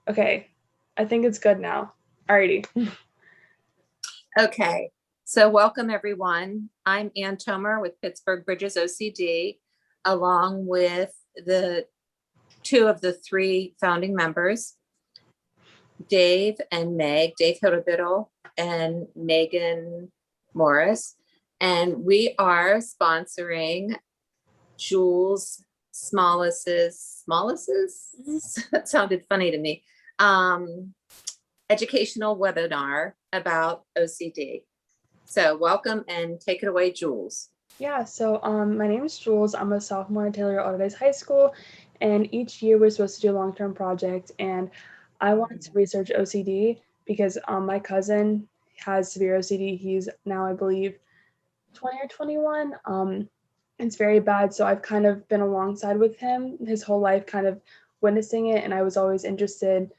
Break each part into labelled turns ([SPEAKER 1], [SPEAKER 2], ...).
[SPEAKER 1] Okay, I think it's good now. Alrighty.
[SPEAKER 2] Okay, so welcome everyone. I'm Ann Tomer with Pittsburgh Bridges OCD, along with the two of the three founding members, Dave and Meg, Dave Hiltabidle and Megan Morris. And we are sponsoring Jules Smalis's, that sounded funny to me, educational webinar about OCD. So welcome and take it away, Jules.
[SPEAKER 1] Yeah, so my name is Jules. I'm a sophomore at Taylor Alderdice High School, and each year we're supposed to do a long-term project, and I wanted to research OCD because my cousin has severe OCD. He's now, I believe, 20 or 21. It's very bad, so I've kind of been alongside with him his whole life, kind of witnessing it, and I was always interested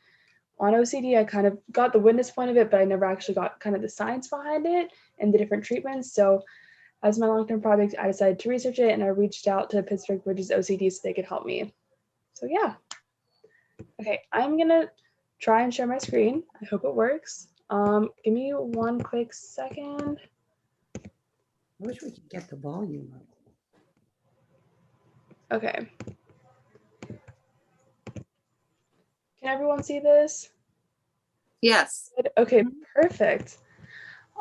[SPEAKER 1] on OCD. I kind of got the witness point of it, but I never actually got kind of the science behind it and the different treatments. So as my long-term project, I decided to research it, and I reached out to Pittsburgh Bridges OCD so they could help me. So yeah. Okay, I'm gonna try and share my screen. I hope it works. Give me one quick second.
[SPEAKER 3] I wish we could get the volume up.
[SPEAKER 1] Okay. Can everyone see this?
[SPEAKER 2] Yes.
[SPEAKER 1] Okay, perfect.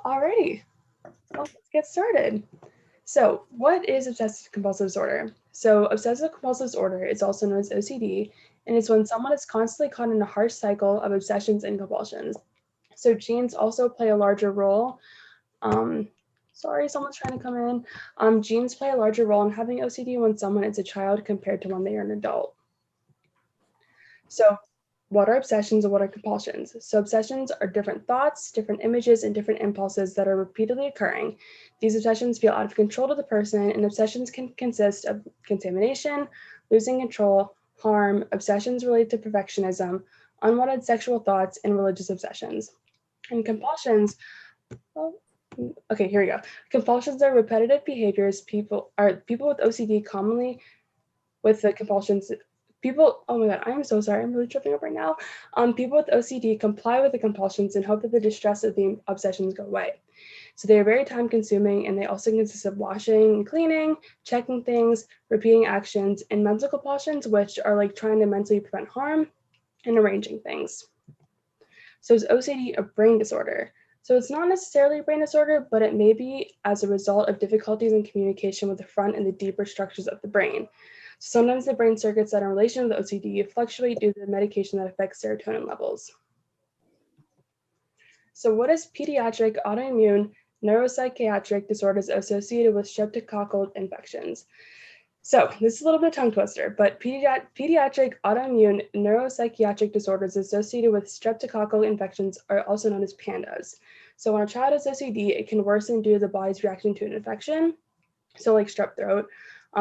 [SPEAKER 1] Alrighty. Well, let's get started. So what is obsessive compulsive disorder? So obsessive compulsive disorder is also known as OCD, and it's when someone is constantly caught in a harsh cycle of obsessions and compulsions. So genes also play a larger role. Sorry, someone's trying to come in. Genes play a larger role in having OCD when someone is a child compared to when they are an adult. So what are obsessions and what are compulsions? So obsessions are different thoughts, different images, and different impulses that are repeatedly occurring. These obsessions feel out of control to the person, and obsessions can consist of contamination, losing control, harm, obsessions related to perfectionism, unwanted sexual thoughts, and religious obsessions. And compulsions, well, okay, here we go. Compulsions are repetitive behaviors people with OCD commonly with the compulsions. Oh my God, I'm so sorry. I'm really tripping up right now. People with OCD comply with the compulsions and hope that the distress of the obsessions go away. So they are very time consuming, and they also consist of washing and cleaning, checking things, repeating actions, and mental compulsions, which are like trying to mentally prevent harm and arranging things. So is OCD a brain disorder? So it's not necessarily a brain disorder, but it may be as a result of difficulties in communication with the front and the deeper structures of the brain. Sometimes the brain circuits that are in relation to the OCD fluctuate due to the medication that affects serotonin levels. So what is pediatric autoimmune neuropsychiatric disorders associated with streptococcal infections? So this is a little bit of a tongue twister, but pediatric autoimmune neuropsychiatric disorders associated with streptococcal infections are also known as PANDAS. So when a child has OCD, it can worsen due to the body's reaction to an infection, so like strep throat.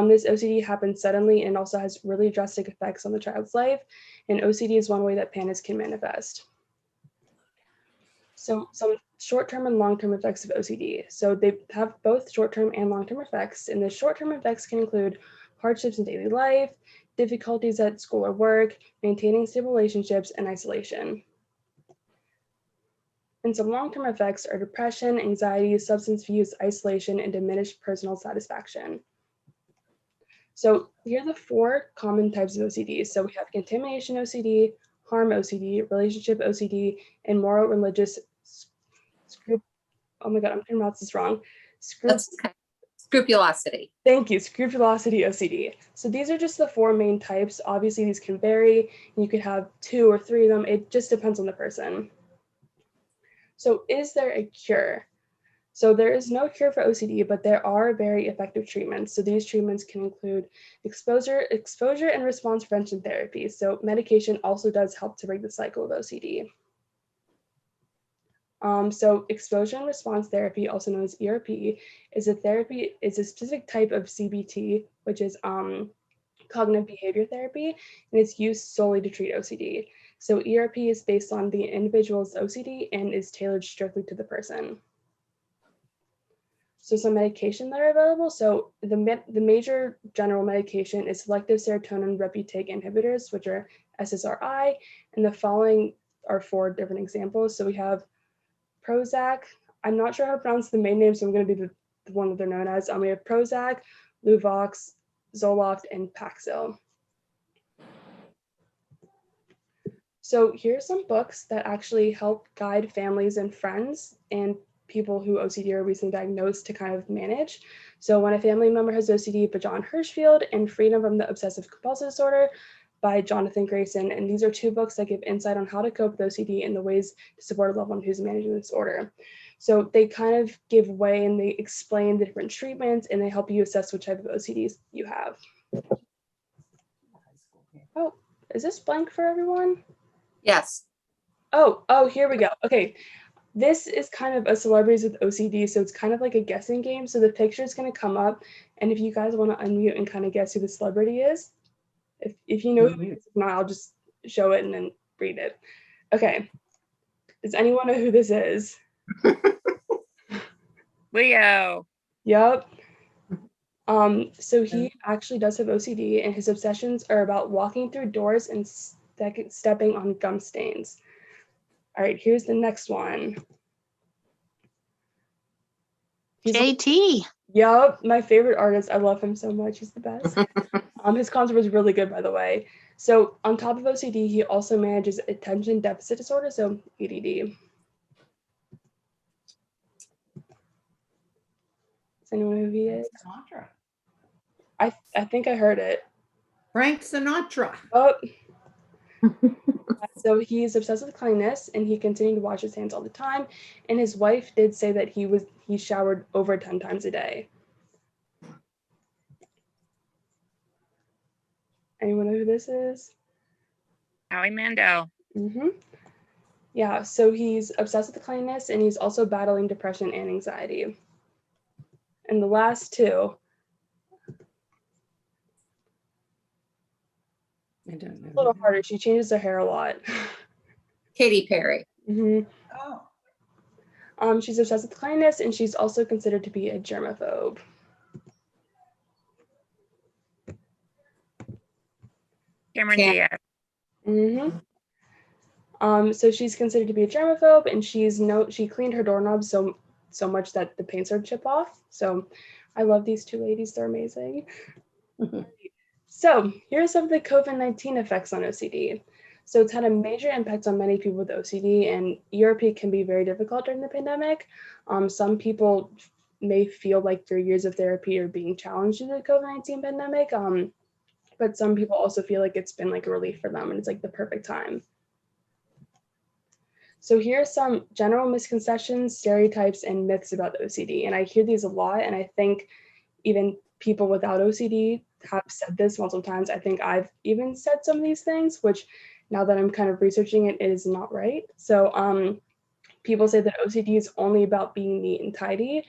[SPEAKER 1] This OCD happens suddenly and also has really drastic effects on the child's life, and OCD is one way that PANDAS can manifest. So some short-term and long-term effects of OCD. So they have both short-term and long-term effects, and the short-term effects can include hardships in daily life, difficulties at school or work, maintaining stable relationships, and isolation. And some long-term effects are depression, anxiety, substance use, isolation, and diminished personal satisfaction. So here are the four common types of OCD. So we have contamination OCD, harm OCD, relationship OCD, and moral religious oh my God, I'm going to pronounce this wrong.
[SPEAKER 2] That's okay. Scrupulosity.
[SPEAKER 1] Thank you, scrupulosity OCD. So these are just the four main types. Obviously, these can vary. You could have 2 or 3 of them. It just depends on the person. So is there a cure? So there is no cure for OCD, but there are very effective treatments. So these treatments can include exposure and response prevention therapy. So medication also does help to break the cycle of OCD. So exposure and response therapy, also known as ERP, is a specific type of CBT, which is cognitive behavior therapy, and it's used solely to treat OCD. So ERP is based on the individual's OCD and is tailored strictly to the person. So some medication that are available. So the major general medication is selective serotonin reuptake inhibitors, which are SSRI, and the following are 4 different examples. So we have Prozac. I'm not sure how to pronounce the main name, so I'm going to be the one that they're known as. We have Prozac, Luvox, Zoloft, and Paxil. So here are some books that actually help guide families and friends and people who OCD are recently diagnosed to kind of manage. So When a Family Member Has OCD by John Hirschfield and Freedom from the Obsessive Compulsive Disorder by Jonathan Grayson. And these are 2 books that give insight on how to cope with OCD and the ways to support a loved one who's managing the disorder. So they kind of give way and they explain the different treatments and they help you assess what type of OCDs you have. Oh, is this blank for everyone?
[SPEAKER 2] Yes.
[SPEAKER 1] Oh, here we go. Okay. This is kind of a celebrities with OCD, so it's kind of like a guessing game. So the picture is going to come up, and if you guys want to unmute and kind of guess who the celebrity is, if you know who it is, if not, I'll just show it and then read it. Okay. Does anyone know who this is?
[SPEAKER 4] Leo.
[SPEAKER 1] Yep. So he actually does have OCD, and his obsessions are about walking through doors and stepping on gum stains. All right, here's the next one.
[SPEAKER 4] JT.
[SPEAKER 1] Yup, my favorite artist. I love him so much. He's the best. His concert was really good, by the way. So on top of OCD, he also manages attention deficit disorder, so ADD. Does anyone know who he is?
[SPEAKER 3] Sinatra.
[SPEAKER 1] I think I heard it.
[SPEAKER 3] Frank Sinatra.
[SPEAKER 1] Oh. So he's obsessed with cleanliness and he continued to wash his hands all the time. And his wife did say that he showered over 10 times a day. Anyone know who this is?
[SPEAKER 4] Howie Mandel.
[SPEAKER 1] Mm-hmm. Yeah, so he's obsessed with cleanliness and he's also battling depression and anxiety. And the last 2.
[SPEAKER 3] I don't know.
[SPEAKER 1] A little harder. She changes her hair a lot.
[SPEAKER 2] Katy Perry.
[SPEAKER 1] Mm-hmm.
[SPEAKER 3] Oh.
[SPEAKER 1] She's obsessed with cleanliness and she's also considered to be a germaphobe.
[SPEAKER 4] Cameron
[SPEAKER 2] Cam-
[SPEAKER 4] Diaz.
[SPEAKER 1] Mm-hmm. So she's considered to be a germaphobe and she cleaned her doorknobs so much that the paint started to chip off. So I love these 2 ladies. They're amazing. So here's some of the COVID-19 effects on OCD. So it's had a major impact on many people with OCD, and ERP can be very difficult during the pandemic. Some people may feel like their years of therapy are being challenged due to the COVID-19 pandemic, but some people also feel like it's been like a relief for them and it's like the perfect time. So here are some general misconceptions, stereotypes, and myths about OCD. And I hear these a lot, and I think even people without OCD have said this multiple times. I think I've even said some of these things, which now that I'm kind of researching it, it is not right. So people say that OCD is only about being neat and tidy.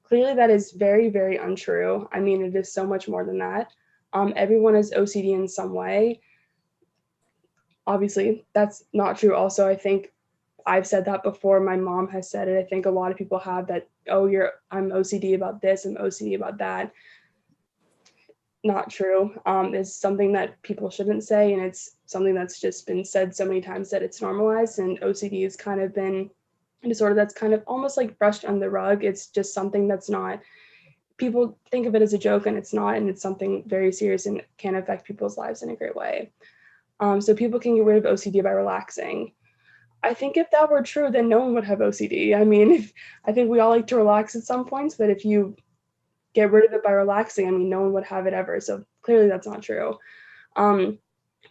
[SPEAKER 1] Clearly that is very, very untrue. I mean, it is so much more than that. Everyone has OCD in some way. Obviously, that's not true. Also, I think I've said that before. My mom has said it. I think a lot of people have that, oh, I'm OCD about this, I'm OCD about that. Not true. It's something that people shouldn't say, and it's something that's just been said so many times that it's normalized, and OCD has kind of been a disorder that's kind of almost like brushed under the rug. It's just something that's not, people think of it as a joke and it's not, and it's something very serious and can affect people's lives in a great way. So people can get rid of OCD by relaxing. I think if that were true, then no one would have OCD. I mean, I think we all like to relax at some points, but if you get rid of it by relaxing, I mean, no one would have it ever. So clearly that's not true.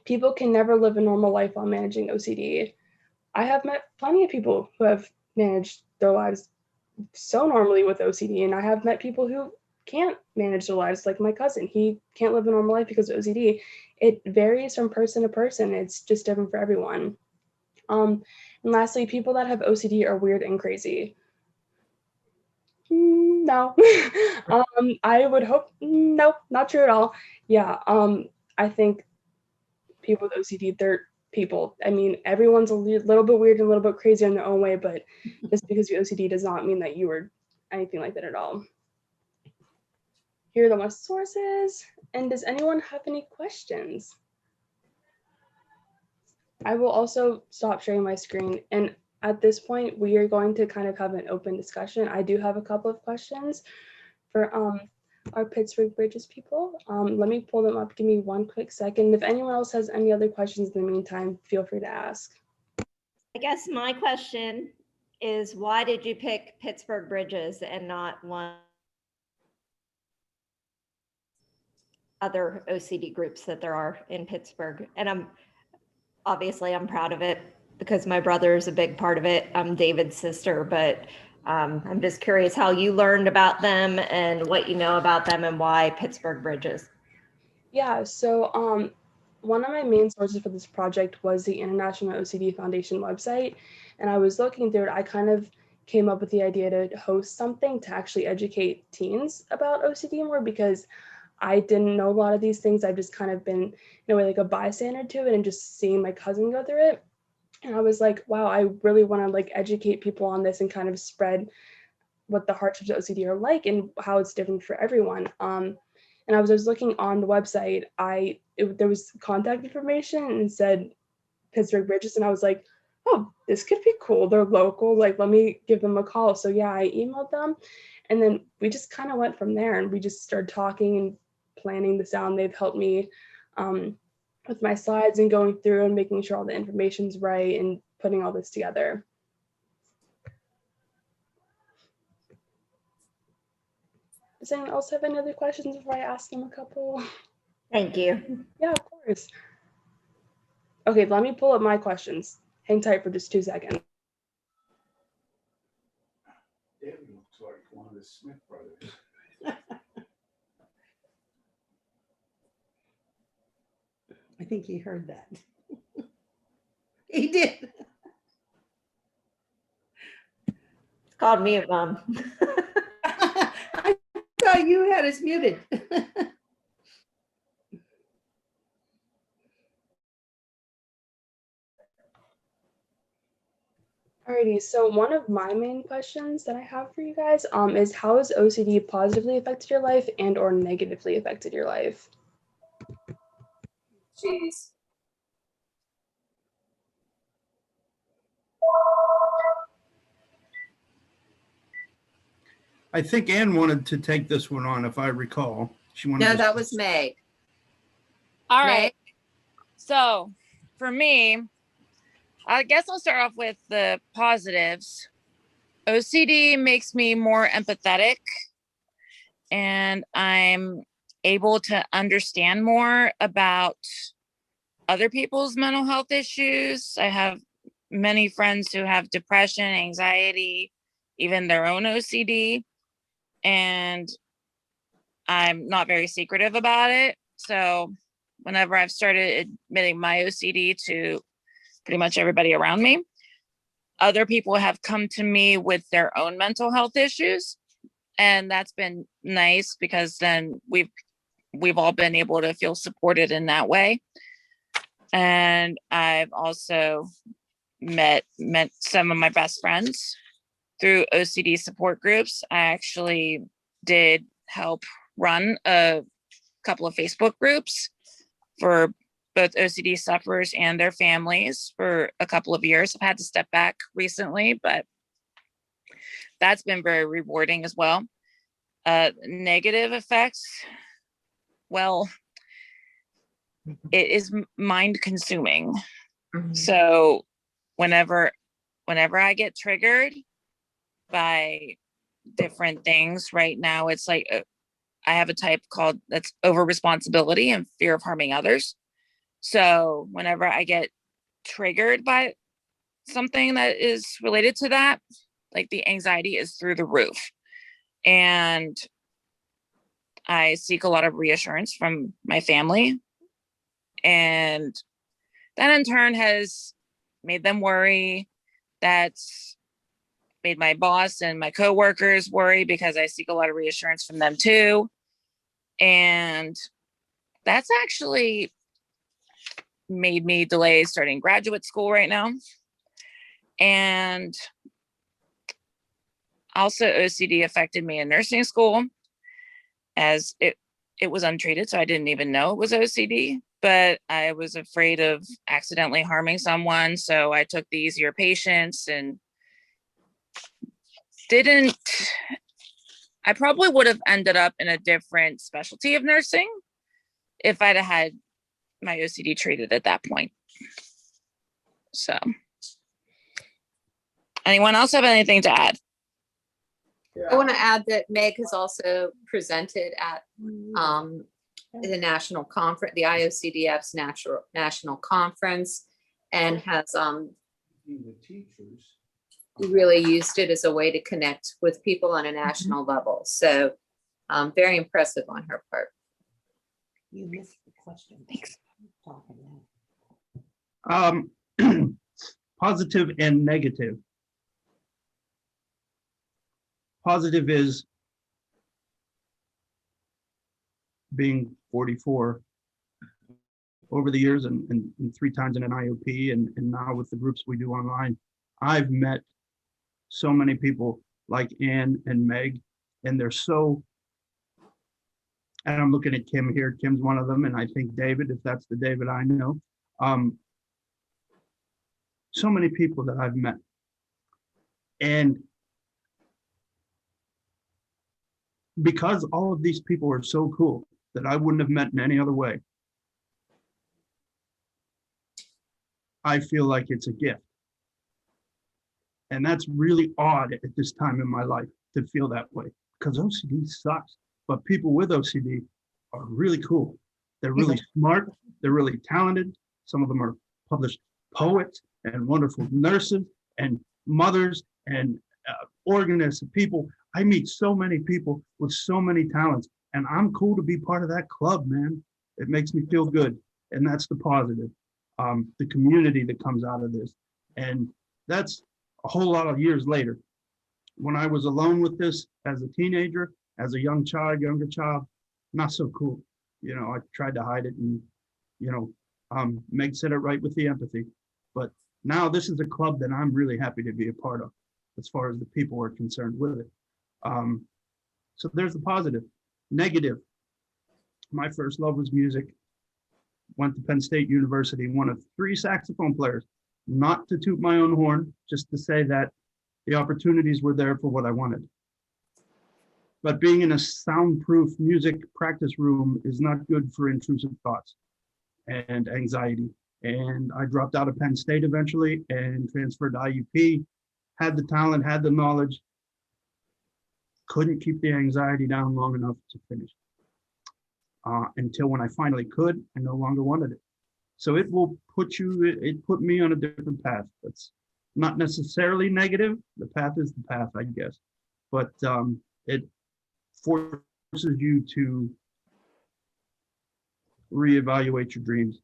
[SPEAKER 1] People can never live a normal life while managing OCD. I have met plenty of people who have managed their lives so normally with OCD, and I have met people who can't manage their lives, like my cousin. He can't live a normal life because of OCD. It varies from person to person. It's just different for everyone. And lastly, people that have OCD are weird and crazy. No. I would hope, no, not true at all. Yeah, I think people with OCD, they're people. I mean, everyone's a little bit weird and a little bit crazy in their own way, but just because you OCD does not mean that you are anything like that at all. Here are the sources. And does anyone have any questions? I will also stop sharing my screen. And at this point, we are going to kind of have an open discussion. I do have a couple of questions for our Pittsburgh Bridges people. Let me pull them up. Give me one quick second. If anyone else has any other questions in the meantime, feel free to ask.
[SPEAKER 5] I guess my question is, why did you pick Pittsburgh Bridges and not one other OCD groups that there are in Pittsburgh? And I'm proud of it because my brother is a big part of it. I'm David's sister, but I'm just curious how you learned about them and what you know about them and why Pittsburgh Bridges.
[SPEAKER 1] Yeah, so one of my main sources for this project was the International OCD Foundation website. And I was looking through it. I kind of came up with the idea to host something to actually educate teens about OCD more, because I didn't know a lot of these things. I've just kind of been, in a way, like a bystander to it and just seeing my cousin go through it. And I was like, wow, I really want to like educate people on this and kind of spread what the hardships of OCD are like and how it's different for everyone. And I was looking on the website, there was contact information and said Pittsburgh Bridges, and I was like, oh, this could be cool. They're local. Like, let me give them a call. So yeah, I emailed them, and then we just kind of went from there, and we just started talking and planning this out. And they've helped me with my slides and going through and making sure all the information's right and putting all this together. Does anyone else have any other questions before I ask them a couple?
[SPEAKER 5] Thank you.
[SPEAKER 1] Yeah, of course. Okay, let me pull up my questions. Hang tight for just 2 seconds.
[SPEAKER 6] David looks like one of the Smith brothers.
[SPEAKER 3] I think he heard that. He did.
[SPEAKER 5] It's called me a bum.
[SPEAKER 3] I thought you had us muted.
[SPEAKER 1] Alrighty, so one of my main questions that I have for you guys is, how has OCD positively affected your life and or negatively affected your life?
[SPEAKER 2] Jeez.
[SPEAKER 6] I think Ann wanted to take this one on, if I recall. She wanted
[SPEAKER 2] No,
[SPEAKER 6] to-
[SPEAKER 2] that was Meg.
[SPEAKER 4] All
[SPEAKER 2] Meg?
[SPEAKER 4] right. So for me, I guess I'll start off with the positives. OCD makes me more empathetic, and I'm able to understand more about other people's mental health issues. I have many friends who have depression, anxiety, even their own OCD, and I'm not very secretive about it. So whenever I've started admitting my OCD to pretty much everybody around me, other people have come to me with their own mental health issues. And that's been nice, because then we've all been able to feel supported in that way. And I've also met some of my best friends through OCD support groups. I actually did help run a couple of Facebook groups for both OCD sufferers and their families for a couple of years. I've had to step back recently, but that's been very rewarding as well. Negative effects, well, it is mind consuming. So whenever I get triggered by different things right now, it's like I have a type called that's over responsibility and fear of harming others. So whenever I get triggered by something that is related to that, like the anxiety is through the roof. And I seek a lot of reassurance from my family. And that in turn has made them worry. That's made my boss and my coworkers worry, because I seek a lot of reassurance from them too. And that's actually made me delay starting graduate school right now. And also OCD affected me in nursing school. as it was untreated, so I didn't even know it was OCD, but I was afraid of accidentally harming someone, so I took the easier patients and I probably would have ended up in a different specialty of nursing if I'd have had my OCD treated at that point. So, anyone else have anything to add?
[SPEAKER 2] I want to add that Meg has also presented at the national conference, the IOCDF's national conference, and has really used it as a way to connect with people on a national level. So very impressive on her part.
[SPEAKER 3] You missed the question.
[SPEAKER 4] Thanks.
[SPEAKER 6] Positive and negative. Positive is being 44 over the years and 3 times in an IOP and now with the groups we do online. I've met so many people like Ann and Meg, and they're so, and I'm looking at Kim here. Kim's one of them, and I think David, if that's the David I know. So many people that I've met. And because all of these people are so cool that I wouldn't have met in any other way, I feel like it's a gift. And that's really odd at this time in my life to feel that way, because OCD sucks, but people with OCD are really cool. They're really smart. They're really talented. Some of them are published poets and wonderful nurses and mothers and organists and people. I meet so many people with so many talents, and I'm cool to be part of that club, man. It makes me feel good. And that's the positive, the community that comes out of this. And that's a whole lot of years later. When I was alone with this as a teenager, as a younger child, not so cool. You know, I tried to hide it, and, you know, Meg said it right with the empathy. But now this is a club that I'm really happy to be a part of as far as the people are concerned with it. So there's the positive. Negative. My first love was music. Went to Penn State University, one of 3 saxophone players. Not to toot my own horn, just to say that the opportunities were there for what I wanted. But being in a soundproof music practice room is not good for intrusive thoughts and anxiety. And I dropped out of Penn State eventually and transferred to IUP, had the talent, had the knowledge, couldn't keep the anxiety down long enough to finish. Until when I finally could, I no longer wanted it. So it will it put me on a different path. That's not necessarily negative. The path is the path, I guess. But it forces you to reevaluate your dreams.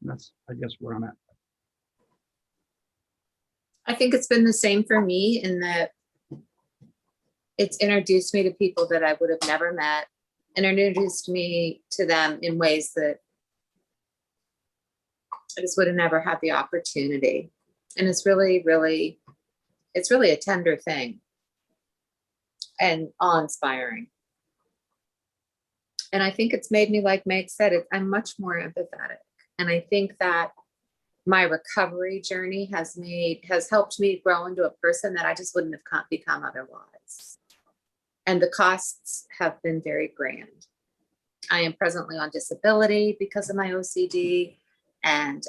[SPEAKER 6] And that's, I guess, where I'm at.
[SPEAKER 2] I think it's been the same for me in that it's introduced me to people that I would have never met, and introduced me to them in ways that I just would have never had the opportunity. And it's really, really, it's really a tender thing and awe-inspiring. And I think it's made me, like Meg said, I'm much more empathetic. And I think that my recovery journey has helped me grow into a person that I just wouldn't have become otherwise. And the costs have been very grand. I am presently on disability because of my OCD. And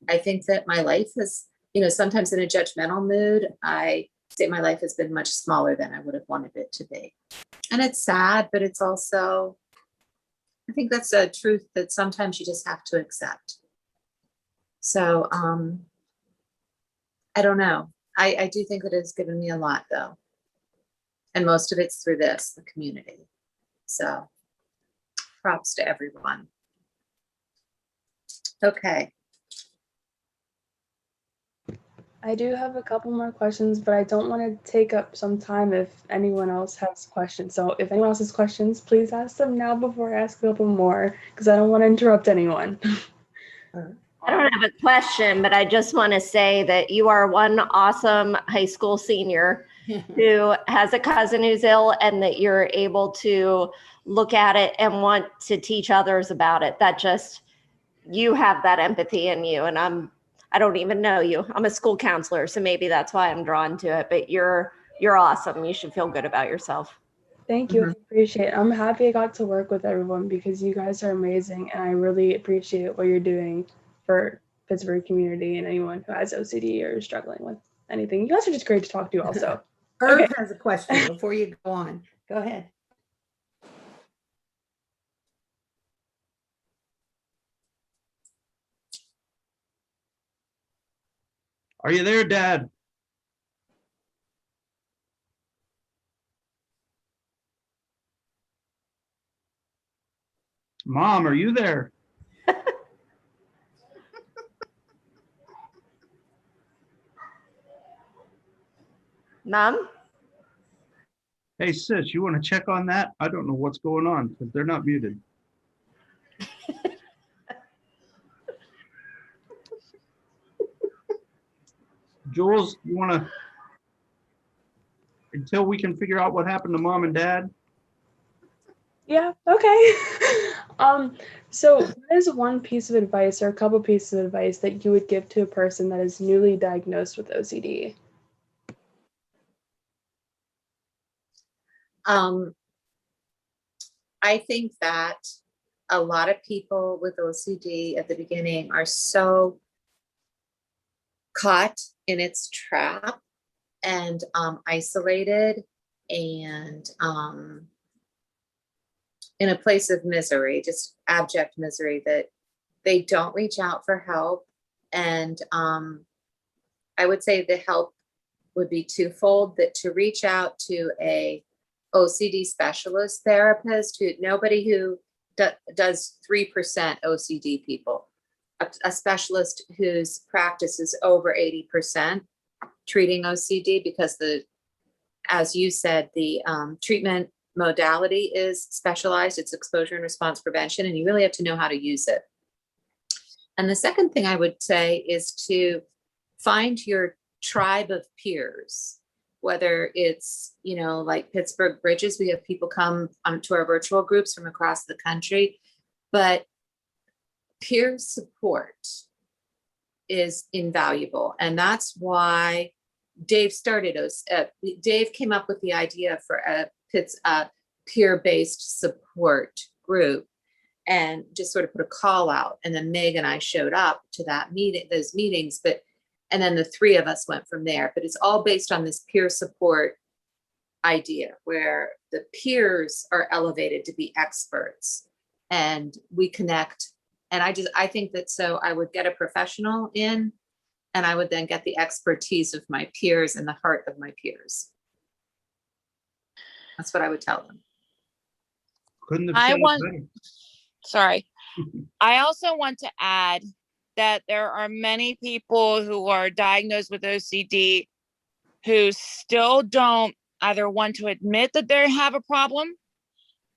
[SPEAKER 2] I think that my life is, sometimes in a judgmental mood, I say my life has been much smaller than I would have wanted it to be. And it's sad, but it's also, I think that's a truth that sometimes you just have to accept. So I don't know. I do think that it's given me a lot, though. And most of it's through this, the community. So props to everyone. Okay.
[SPEAKER 1] I do have a couple more questions, but I don't want to take up some time if anyone else has questions. So if anyone else has questions, please ask them now before I ask a couple more, because I don't want to interrupt anyone.
[SPEAKER 5] I don't have a question, but I just want to say that you are one awesome high school senior. who has a cousin who's ill, and that you're able to look at it and want to teach others about it. That just, you have that empathy in you. And I don't even know you. I'm a school counselor, so maybe that's why I'm drawn to it, but you're awesome. You should feel good about yourself.
[SPEAKER 1] Thank you. I appreciate it. I'm happy I got to work with everyone because you guys are amazing, and I really appreciate what you're doing for Pittsburgh community and anyone who has OCD or is struggling with anything. You guys are just great to talk to also.
[SPEAKER 3] Herb
[SPEAKER 1] Okay.
[SPEAKER 3] has a question before you go on. Go ahead.
[SPEAKER 6] Are you there, Dad? Mom, are you there?
[SPEAKER 5] Mom?
[SPEAKER 6] Hey, sis, you want to check on that? I don't know what's going on because they're not muted. Jules, you want to, until we can figure out what happened to Mom and Dad?
[SPEAKER 1] Yeah, okay. So what is one piece of advice or a couple pieces of advice that you would give to a person that is newly diagnosed with OCD?
[SPEAKER 2] I think that a lot of people with OCD at the beginning are so caught in its trap and isolated and in a place of misery, just abject misery, that they don't reach out for help. And I would say the help would be twofold: that to reach out to a OCD specialist therapist, nobody who does 3% OCD people, a specialist whose practice is over 80% treating OCD, because as you said, the treatment modality is specialized. It's exposure and response prevention, and you really have to know how to use it. And the second thing I would say is to find your tribe of peers, whether it's, like Pittsburgh Bridges, we have people come to our virtual groups from across the country, but peer support is invaluable. And that's why Dave Dave came up with the idea for a peer-based support group, and just sort of put a call out. And then Meg and I showed up to those meetings, and then the three of us went from there. But it's all based on this peer support idea where the peers are elevated to be experts and we connect. And I think that, so I would get a professional in, and I would then get the expertise of my peers and the heart of my peers. That's what I would tell them.
[SPEAKER 6] Couldn't have said it better.
[SPEAKER 4] Sorry. I also want to add that there are many people who are diagnosed with OCD who still don't either want to admit that they have a problem,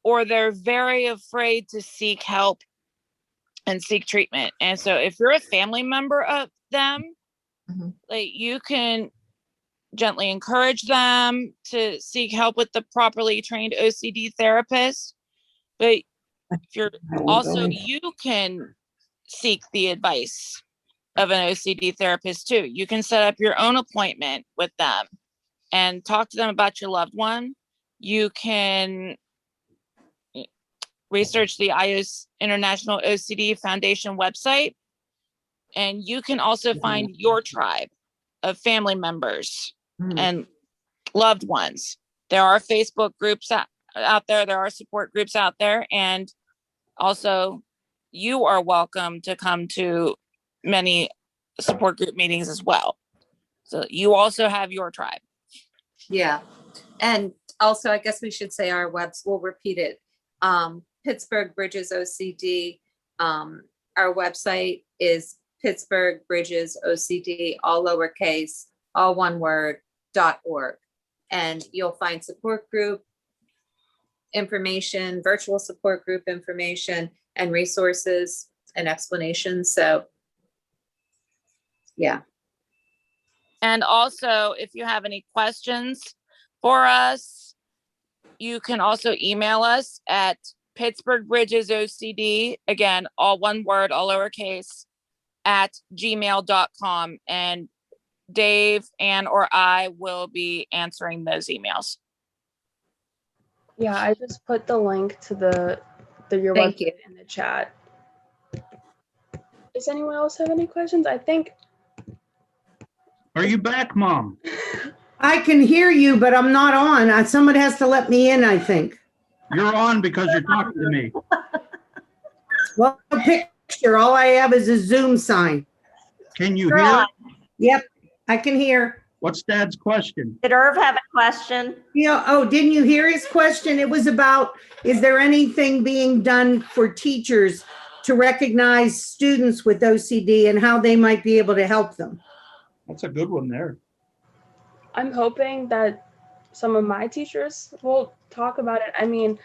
[SPEAKER 4] or they're very afraid to seek help and seek treatment. And so if you're a family member of them, like, you can gently encourage them to seek help with the properly trained OCD therapist. But if you're also, you can seek the advice of an OCD therapist too. You can set up your own appointment with them and talk to them about your loved one. You can research the International OCD Foundation website, and you can also find your tribe of family members and loved ones. There are Facebook groups out there. There are support groups out there. And also, you are welcome to come to many support group meetings as well. So you also have your tribe.
[SPEAKER 2] Yeah. And also, I guess we should say our we'll repeat it. Pittsburgh Bridges OCD. Our website is Pittsburgh Bridges OCD, all lowercase, all one word, .org. And you'll find support group information, virtual support group information, and resources and explanations. So, yeah.
[SPEAKER 4] And also, if you have any questions for us. You can also email us at Pittsburgh Bridges OCD, again, all one word, all lowercase, at gmail.com. And Dave and or I will be answering those emails.
[SPEAKER 1] Yeah, I just put the link to your
[SPEAKER 2] Thank
[SPEAKER 1] website
[SPEAKER 2] you.
[SPEAKER 1] in the chat. Does anyone else have any questions? I think.
[SPEAKER 6] Are you back, Mom?
[SPEAKER 3] I can hear you, but I'm not on. Someone has to let me in, I think.
[SPEAKER 6] You're on because you're talking to me.
[SPEAKER 3] Well, no picture. All I have is a Zoom sign.
[SPEAKER 6] Can you
[SPEAKER 5] You're
[SPEAKER 6] hear?
[SPEAKER 5] on.
[SPEAKER 3] Yep, I can hear.
[SPEAKER 6] What's Dad's question?
[SPEAKER 5] Did Irv have a question?
[SPEAKER 3] Oh, didn't you hear his question? It was about, is there anything being done for teachers to recognize students with OCD and how they might be able to help them?
[SPEAKER 6] That's a good one there.
[SPEAKER 1] I'm hoping that some of my teachers will talk about it. I mean,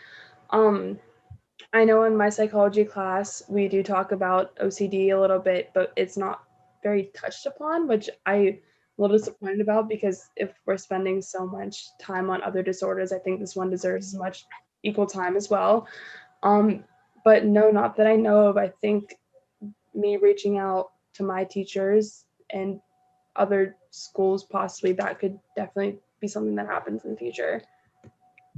[SPEAKER 1] I know in my psychology class, we do talk about OCD a little bit, but it's not very touched upon, which I'm a little disappointed about, because if we're spending so much time on other disorders, I think this one deserves as much equal time as well. But no, not that I know of. I think me reaching out to my teachers and other schools, possibly, that could definitely be something that happens in the future.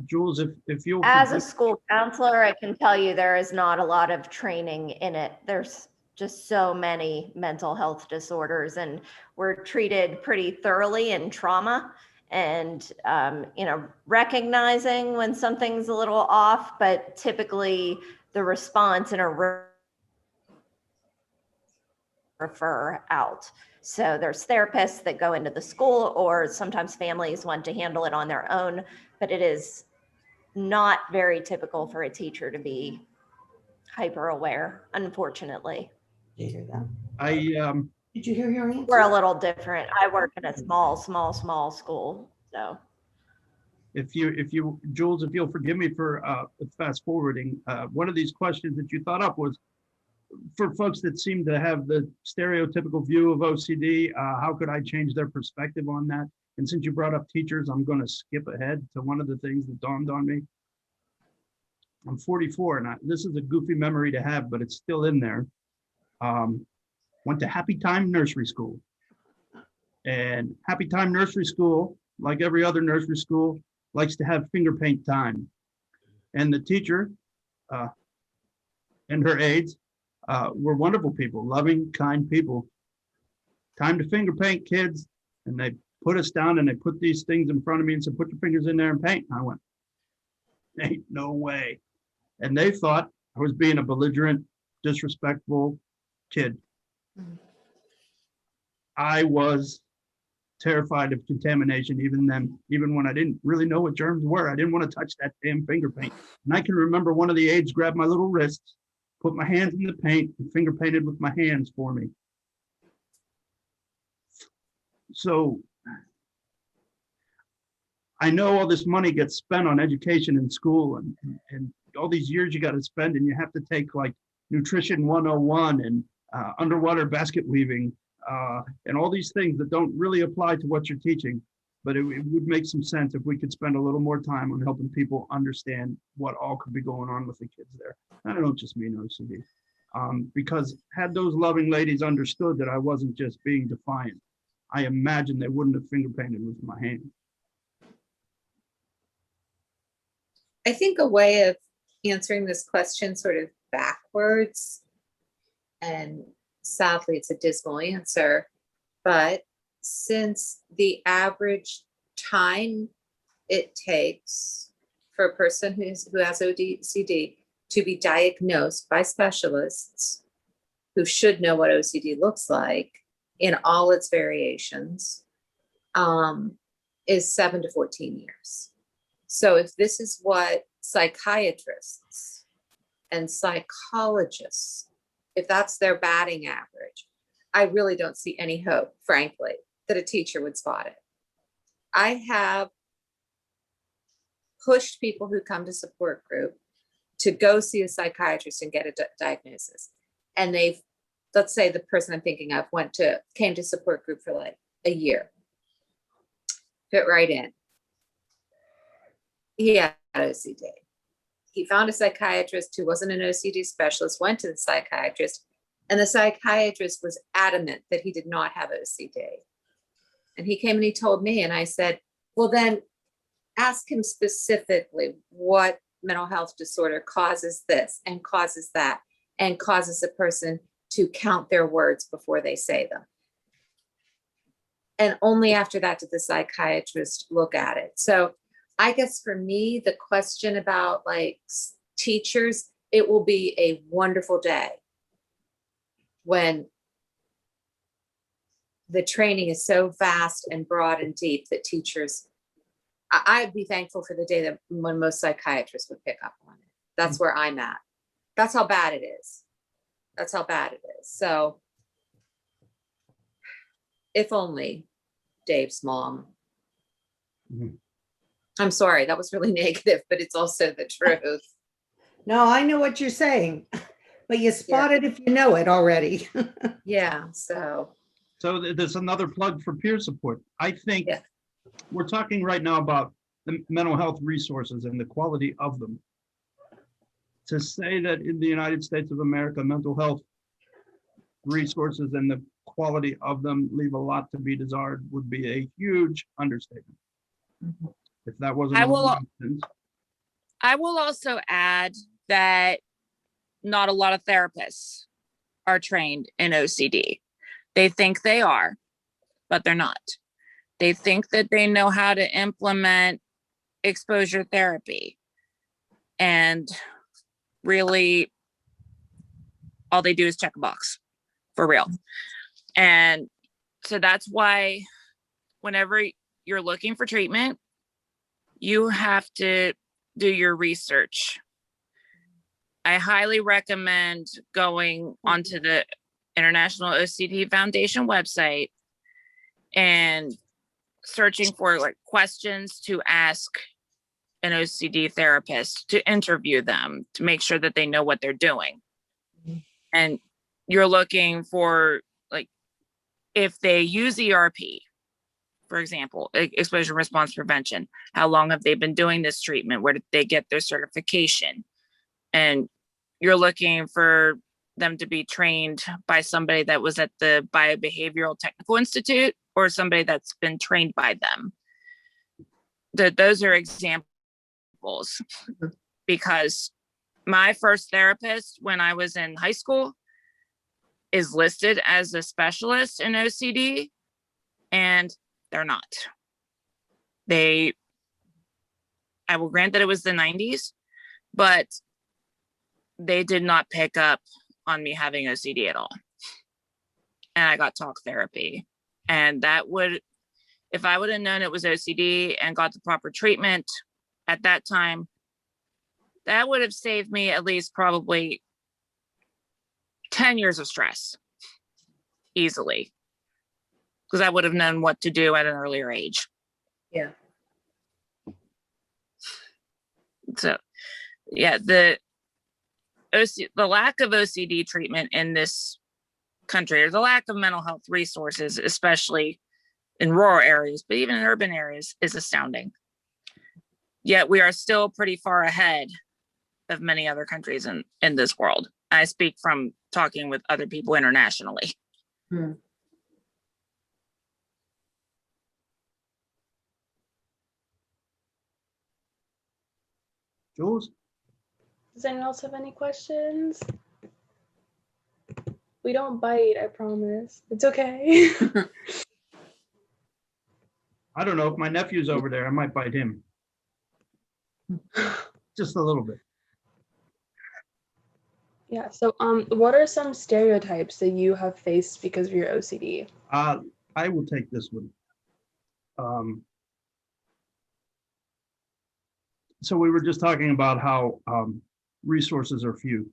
[SPEAKER 6] Jules, if you'll
[SPEAKER 5] As a school counselor, I can tell you there is not a lot of training in it. There's just so many mental health disorders, and we're treated pretty thoroughly in trauma and, recognizing when something's a little off, but typically the response in a refer out. So there's therapists that go into the school, or sometimes families want to handle it on their own, but it is not very typical for a teacher to be hyper aware, unfortunately.
[SPEAKER 3] Did you hear that?
[SPEAKER 6] Did
[SPEAKER 3] you hear your answer?
[SPEAKER 5] We're a little different. I work in a small school. So
[SPEAKER 6] Jules, if you'll forgive me for fast forwarding, one of these questions that you thought up was for folks that seem to have the stereotypical view of OCD, how could I change their perspective on that? And since you brought up teachers, I'm going to skip ahead to one of the things that dawned on me. I'm 44, and this is a goofy memory to have, but it's still in there. Went to Happy Time Nursery School. And Happy Time Nursery School, like every other nursery school, likes to have finger paint time. And the teacher and her aides were wonderful people, loving, kind people. Time to finger paint, kids. And they put us down and they put these things in front of me and said, put your fingers in there and paint. And I went, ain't no way. And they thought I was being a belligerent, disrespectful kid. I was terrified of contamination even then, even when I didn't really know what germs were. I didn't want to touch that damn finger paint. And I can remember one of the aides grabbed my little wrists, put my hands in the paint, and finger painted with my hands for me. So I know all this money gets spent on education in school, and all these years you got to spend, and you have to take like nutrition 101 and underwater basket weaving and all these things that don't really apply to what you're teaching. But it would make some sense if we could spend a little more time on helping people understand what all could be going on with the kids there. And I don't just mean OCD. Because had those loving ladies understood that I wasn't just being defiant, I imagine they wouldn't have finger painted with my hand.
[SPEAKER 2] I think a way of answering this question sort of backwards, and sadly it's a dismal answer, but since the average time it takes for a person who has OCD to be diagnosed by specialists who should know what OCD looks like in all its variations, is 7 to 14 years. So if this is what psychiatrists and psychologists, if that's their batting average, I really don't see any hope, frankly, that a teacher would spot it. I have pushed people who come to support group to go see a psychiatrist and get a diagnosis. And they've, let's say the person I'm thinking of came to support group for like a year, fit right in. he had OCD. He found a psychiatrist who wasn't an OCD specialist, went to the psychiatrist, and the psychiatrist was adamant that he did not have OCD. And he came and he told me, and I said, well, then ask him specifically what mental health disorder causes this and causes that and causes a person to count their words before they say them. And only after that did the psychiatrist look at it. So I guess for me, the question about like teachers, it will be a wonderful day when the training is so vast and broad and deep that teachers, I'd be thankful for the day that when most psychiatrists would pick up on it. That's where I'm at. That's how bad it is. That's how bad it is. So if only Dave's mom.
[SPEAKER 6] Mhm.
[SPEAKER 2] I'm sorry, that was really negative, but it's also the truth.
[SPEAKER 3] No, I know what you're saying, but you spot it if you know it already.
[SPEAKER 2] Yeah, so.
[SPEAKER 6] So there's another plug for peer support. I think
[SPEAKER 2] Yeah.
[SPEAKER 6] we're talking right now about the mental health resources and the quality of them. To say that in the United States of America, mental health resources and the quality of them leave a lot to be desired would be a huge understatement.
[SPEAKER 2] Mhm.
[SPEAKER 6] If that wasn't
[SPEAKER 4] I
[SPEAKER 6] a
[SPEAKER 4] will-
[SPEAKER 6] nonsense.
[SPEAKER 4] I will also add that not a lot of therapists are trained in OCD. They think they are, but they're not. They think that they know how to implement exposure therapy. And really, all they do is check a box, for real. And so that's why whenever you're looking for treatment, you have to do your research. I highly recommend going onto the International OCD Foundation website and searching for like questions to ask an OCD therapist, to interview them, to make sure that they know what they're doing. And you're looking for like, if they use ERP, for example, exposure response prevention, how long have they been doing this treatment? Where did they get their certification? And you're looking for them to be trained by somebody that was at the Biobehavioral Technical Institute or somebody that's been trained by them. Those are examples, because my first therapist when I was in high school is listed as a specialist in OCD, and they're not. I will grant that it was the 90s, but they did not pick up on me having OCD at all. And I got talk therapy. And that would, if I would have known it was OCD and got the proper treatment at that time, that would have saved me at least probably 10 years of stress easily, because I would have known what to do at an earlier age.
[SPEAKER 2] Yeah.
[SPEAKER 4] So, yeah, the lack of OCD treatment in this country, or the lack of mental health resources, especially in rural areas, but even in urban areas, is astounding. Yet we are still pretty far ahead of many other countries in this world. I speak from talking with other people internationally.
[SPEAKER 2] Hmm.
[SPEAKER 6] Jules?
[SPEAKER 1] Does anyone else have any questions? We don't bite, I promise. It's okay.
[SPEAKER 6] I don't know, if my nephew's over there, I might bite him. Just a little bit.
[SPEAKER 1] Yeah, so what are some stereotypes that you have faced because of your OCD?
[SPEAKER 6] I will take this one. So we were just talking about how resources are few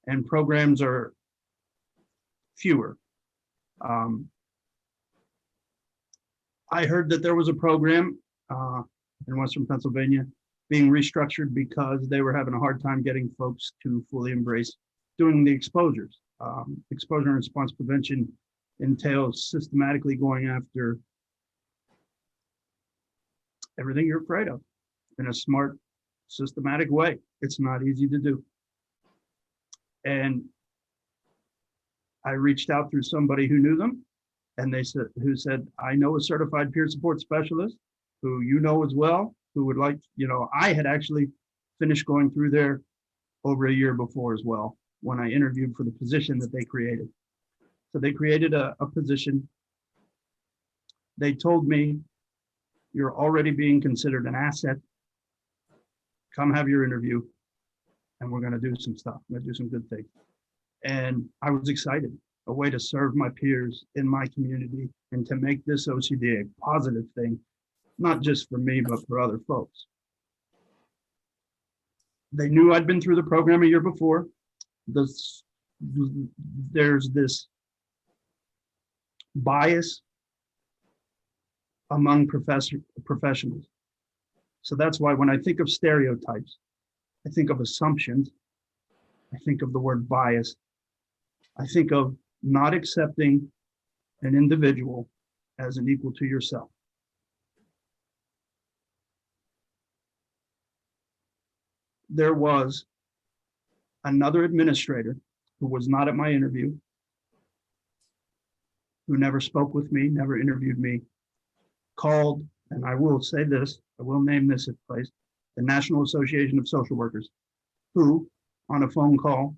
[SPEAKER 6] and programs are fewer. I heard that there was a program in Western Pennsylvania being restructured because they were having a hard time getting folks to fully embrace doing the exposures. Exposure and response prevention entails systematically going after everything you're afraid of. in a smart, systematic way. It's not easy to do. And I reached out through somebody who knew them, and who said, I know a certified peer support specialist who you know as well, who would like, I had actually finished going through there over a year before as well, when I interviewed for the position that they created. So they created a position. They told me, you're already being considered an asset. Come have your interview, and we're going to do some stuff. We're going to do some good things. And I was excited, a way to serve my peers in my community and to make this OCD a positive thing, not just for me, but for other folks. They knew I'd been through the program a year before. There's this bias among professionals. So that's why when I think of stereotypes, I think of assumptions, I think of the word bias, I think of not accepting an individual as an equal to yourself. There was another administrator who was not at my interview, who never spoke with me, never interviewed me, called, and I will say this, I will name this place, the National Association of Social Workers, who on a phone call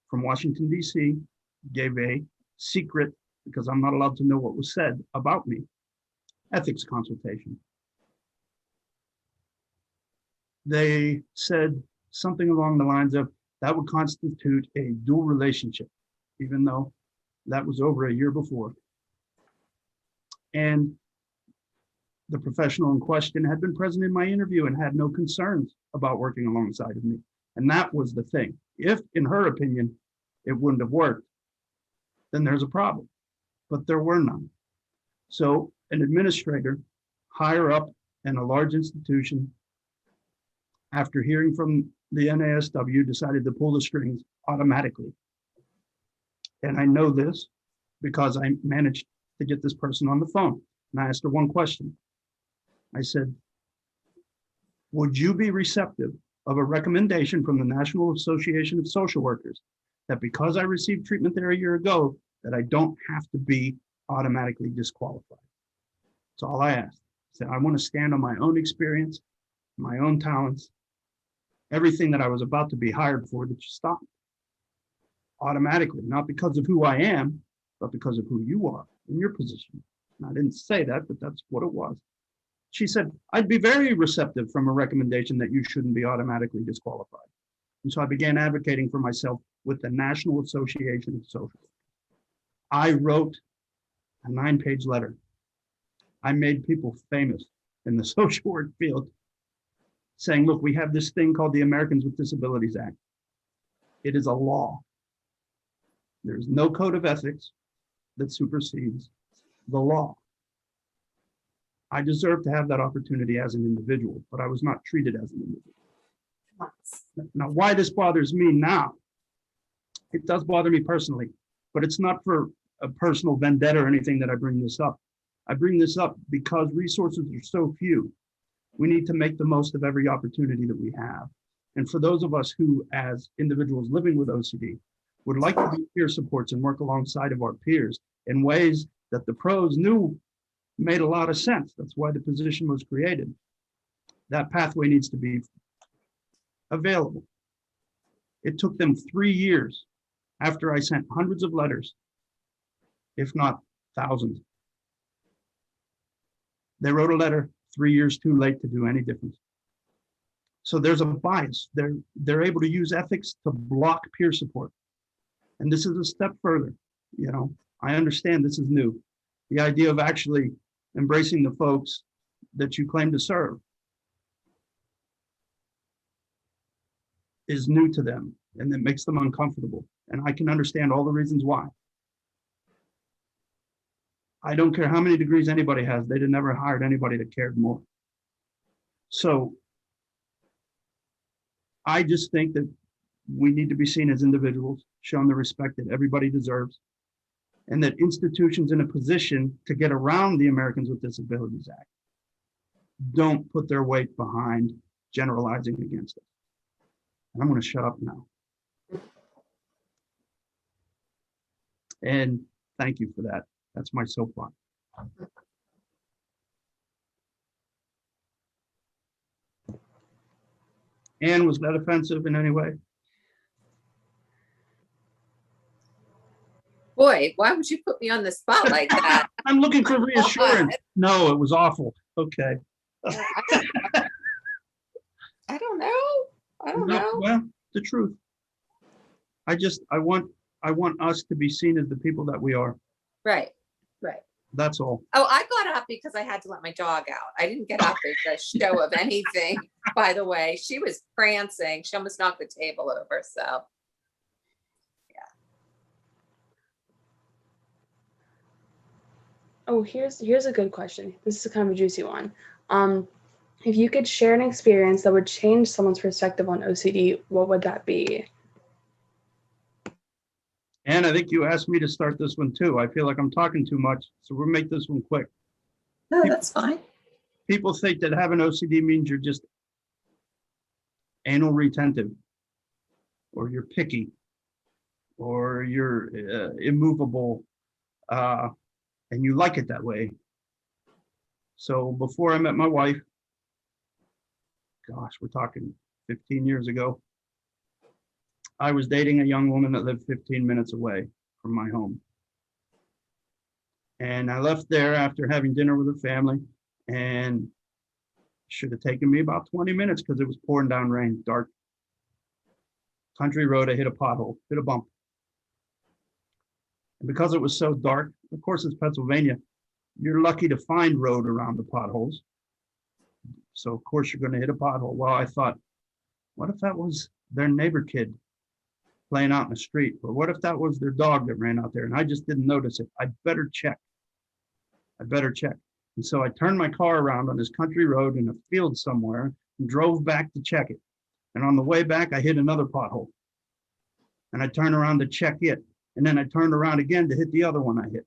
[SPEAKER 6] from Washington, D.C., gave a secret, because I'm not allowed to know what was said about me, ethics consultation. They said something along the lines of, that would constitute a dual relationship, even though that was over a year before. And the professional in question had been present in my interview and had no concerns about working alongside of me. And that was the thing. If, in her opinion, it wouldn't have worked, then there's a problem. But there were none. So an administrator higher up in a large institution, after hearing from the NASW, decided to pull the strings automatically. And I know this because I managed to get this person on the phone. And I asked her one question. I said, would you be receptive of a recommendation from the National Association of Social Workers that because I received treatment there a year ago, that I don't have to be automatically disqualified? That's all I asked. I said, I want to stand on my own experience, my own talents, everything that I was about to be hired for, that you stop automatically, not because of who I am, but because of who you are in your position. And I didn't say that, but that's what it was. She said, I'd be very receptive from a recommendation that you shouldn't be automatically disqualified. And so I began advocating for myself with the National Association of Social Workers. I wrote a 9-page letter. I made people famous in the social work field, saying, look, we have this thing called the Americans with Disabilities Act. It is a law. There's no code of ethics that supersedes the law. I deserve to have that opportunity as an individual, but I was not treated as an individual. Now, why this bothers me now, it does bother me personally, but it's not for a personal vendetta or anything that I bring this up. I bring this up because resources are so few. We need to make the most of every opportunity that we have. And for those of us who, as individuals living with OCD, would like to be peer supports and work alongside of our peers in ways that the pros knew made a lot of sense. That's why the position was created. That pathway needs to be available. It took them 3 years after I sent hundreds of letters, if not thousands. They wrote a letter 3 years too late to do any difference. So there's a bias. They're able to use ethics to block peer support. And this is a step further. You know, I understand this is new. The idea of actually embracing the folks that you claim to serve is new to them, and it makes them uncomfortable. And I can understand all the reasons why. I don't care how many degrees anybody has, they'd have never hired anybody that cared more. So I just think that we need to be seen as individuals, shown the respect that everybody deserves, and that institutions in a position to get around the Americans with Disabilities Act don't put their weight behind generalizing against it. And I'm going to shut up now. And thank you for that. That's my soapbox. Anne, was that offensive in any way?
[SPEAKER 2] Boy, why would you put me on the spot like that?
[SPEAKER 6] I'm looking for reassurance. No, it was awful. Okay.
[SPEAKER 2] I don't know. I don't know.
[SPEAKER 6] Well, the truth. I want us to be seen as the people that we are.
[SPEAKER 2] Right, right.
[SPEAKER 6] That's all.
[SPEAKER 2] Oh, I got up because I had to let my dog out. I didn't get up as a show of anything, by the way. She was prancing. She almost knocked the table over, so.
[SPEAKER 1] Oh, here's a good question. This is kind of a juicy one. If you could share an experience that would change someone's perspective on OCD, what would that be?
[SPEAKER 6] And I think you asked me to start this one too. I feel like I'm talking too much, so we'll make this one quick.
[SPEAKER 2] No, that's fine.
[SPEAKER 6] People think that having OCD means you're just anal retentive, or you're picky, or you're immovable, and you like it that way. So before I met my wife, gosh, we're talking 15 years ago, I was dating a young woman that lived 15 minutes away from my home. And I left there after having dinner with her family, and should have taken me about 20 minutes because it was pouring down rain, dark. Country road, I hit a pothole, hit a bump. And because it was so dark, of course it's Pennsylvania, you're lucky to find road around the potholes. So of course you're going to hit a pothole. Well, I thought, what if that was their neighbor kid playing out in the street? Or what if that was their dog that ran out there and I just didn't notice it? I better check. And so I turned my car around on this country road in a field somewhere and drove back to check it. And on the way back, I hit another pothole. And I turned around to check it. And then I turned around again to hit the other one I hit.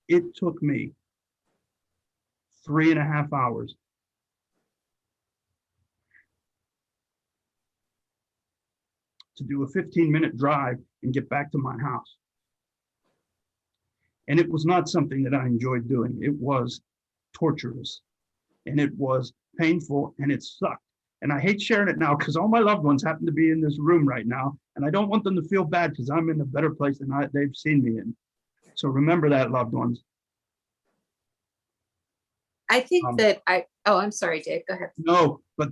[SPEAKER 6] It took me 3.5 hours to do a 15-minute drive and get back to my house. And it was not something that I enjoyed doing. It was torturous and it was painful and it sucked. And I hate sharing it now because all my loved ones happen to be in this room right now. And I don't want them to feel bad because I'm in a better place than they've seen me in. So remember that, loved ones.
[SPEAKER 2] I think I'm sorry, Dave, go ahead.
[SPEAKER 6] No, but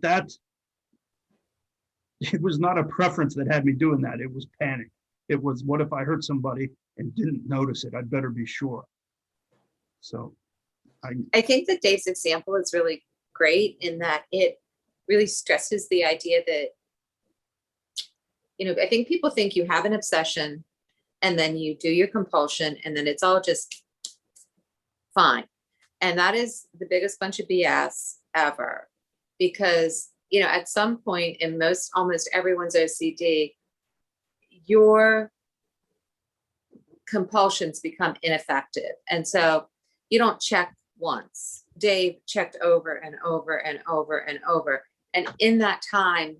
[SPEAKER 6] it was not a preference that had me doing that. It was panic. It was, what if I hurt somebody and didn't notice it? I'd better be sure. So
[SPEAKER 2] I think that Dave's example is really great in that it really stresses the idea that, I think people think you have an obsession and then you do your compulsion and then it's all just fine. And that is the biggest bunch of BS ever, because, at some point in almost everyone's OCD, your compulsions become ineffective. And so you don't check once. Dave checked over and over and over and over. And in that time,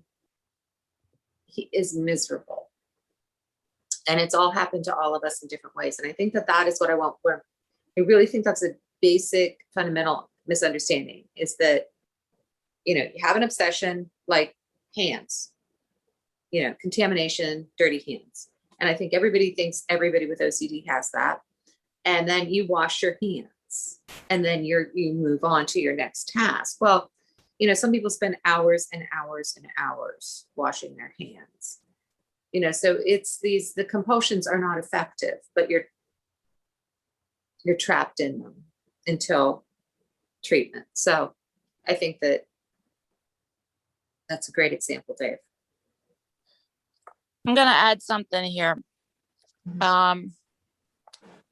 [SPEAKER 2] he is miserable. And it's all happened to all of us in different ways. And I think that is what I want. I really think that's a basic fundamental misunderstanding, is that, you have an obsession like hands, contamination, dirty hands. And I think everybody thinks everybody with OCD has that. And then you wash your hands and then you move on to your next task. Well, some people spend hours and hours and hours washing their hands. So it's the compulsions are not effective, but you're trapped in them until treatment. So I think that's a great example, Dave.
[SPEAKER 4] I'm gonna add something here. A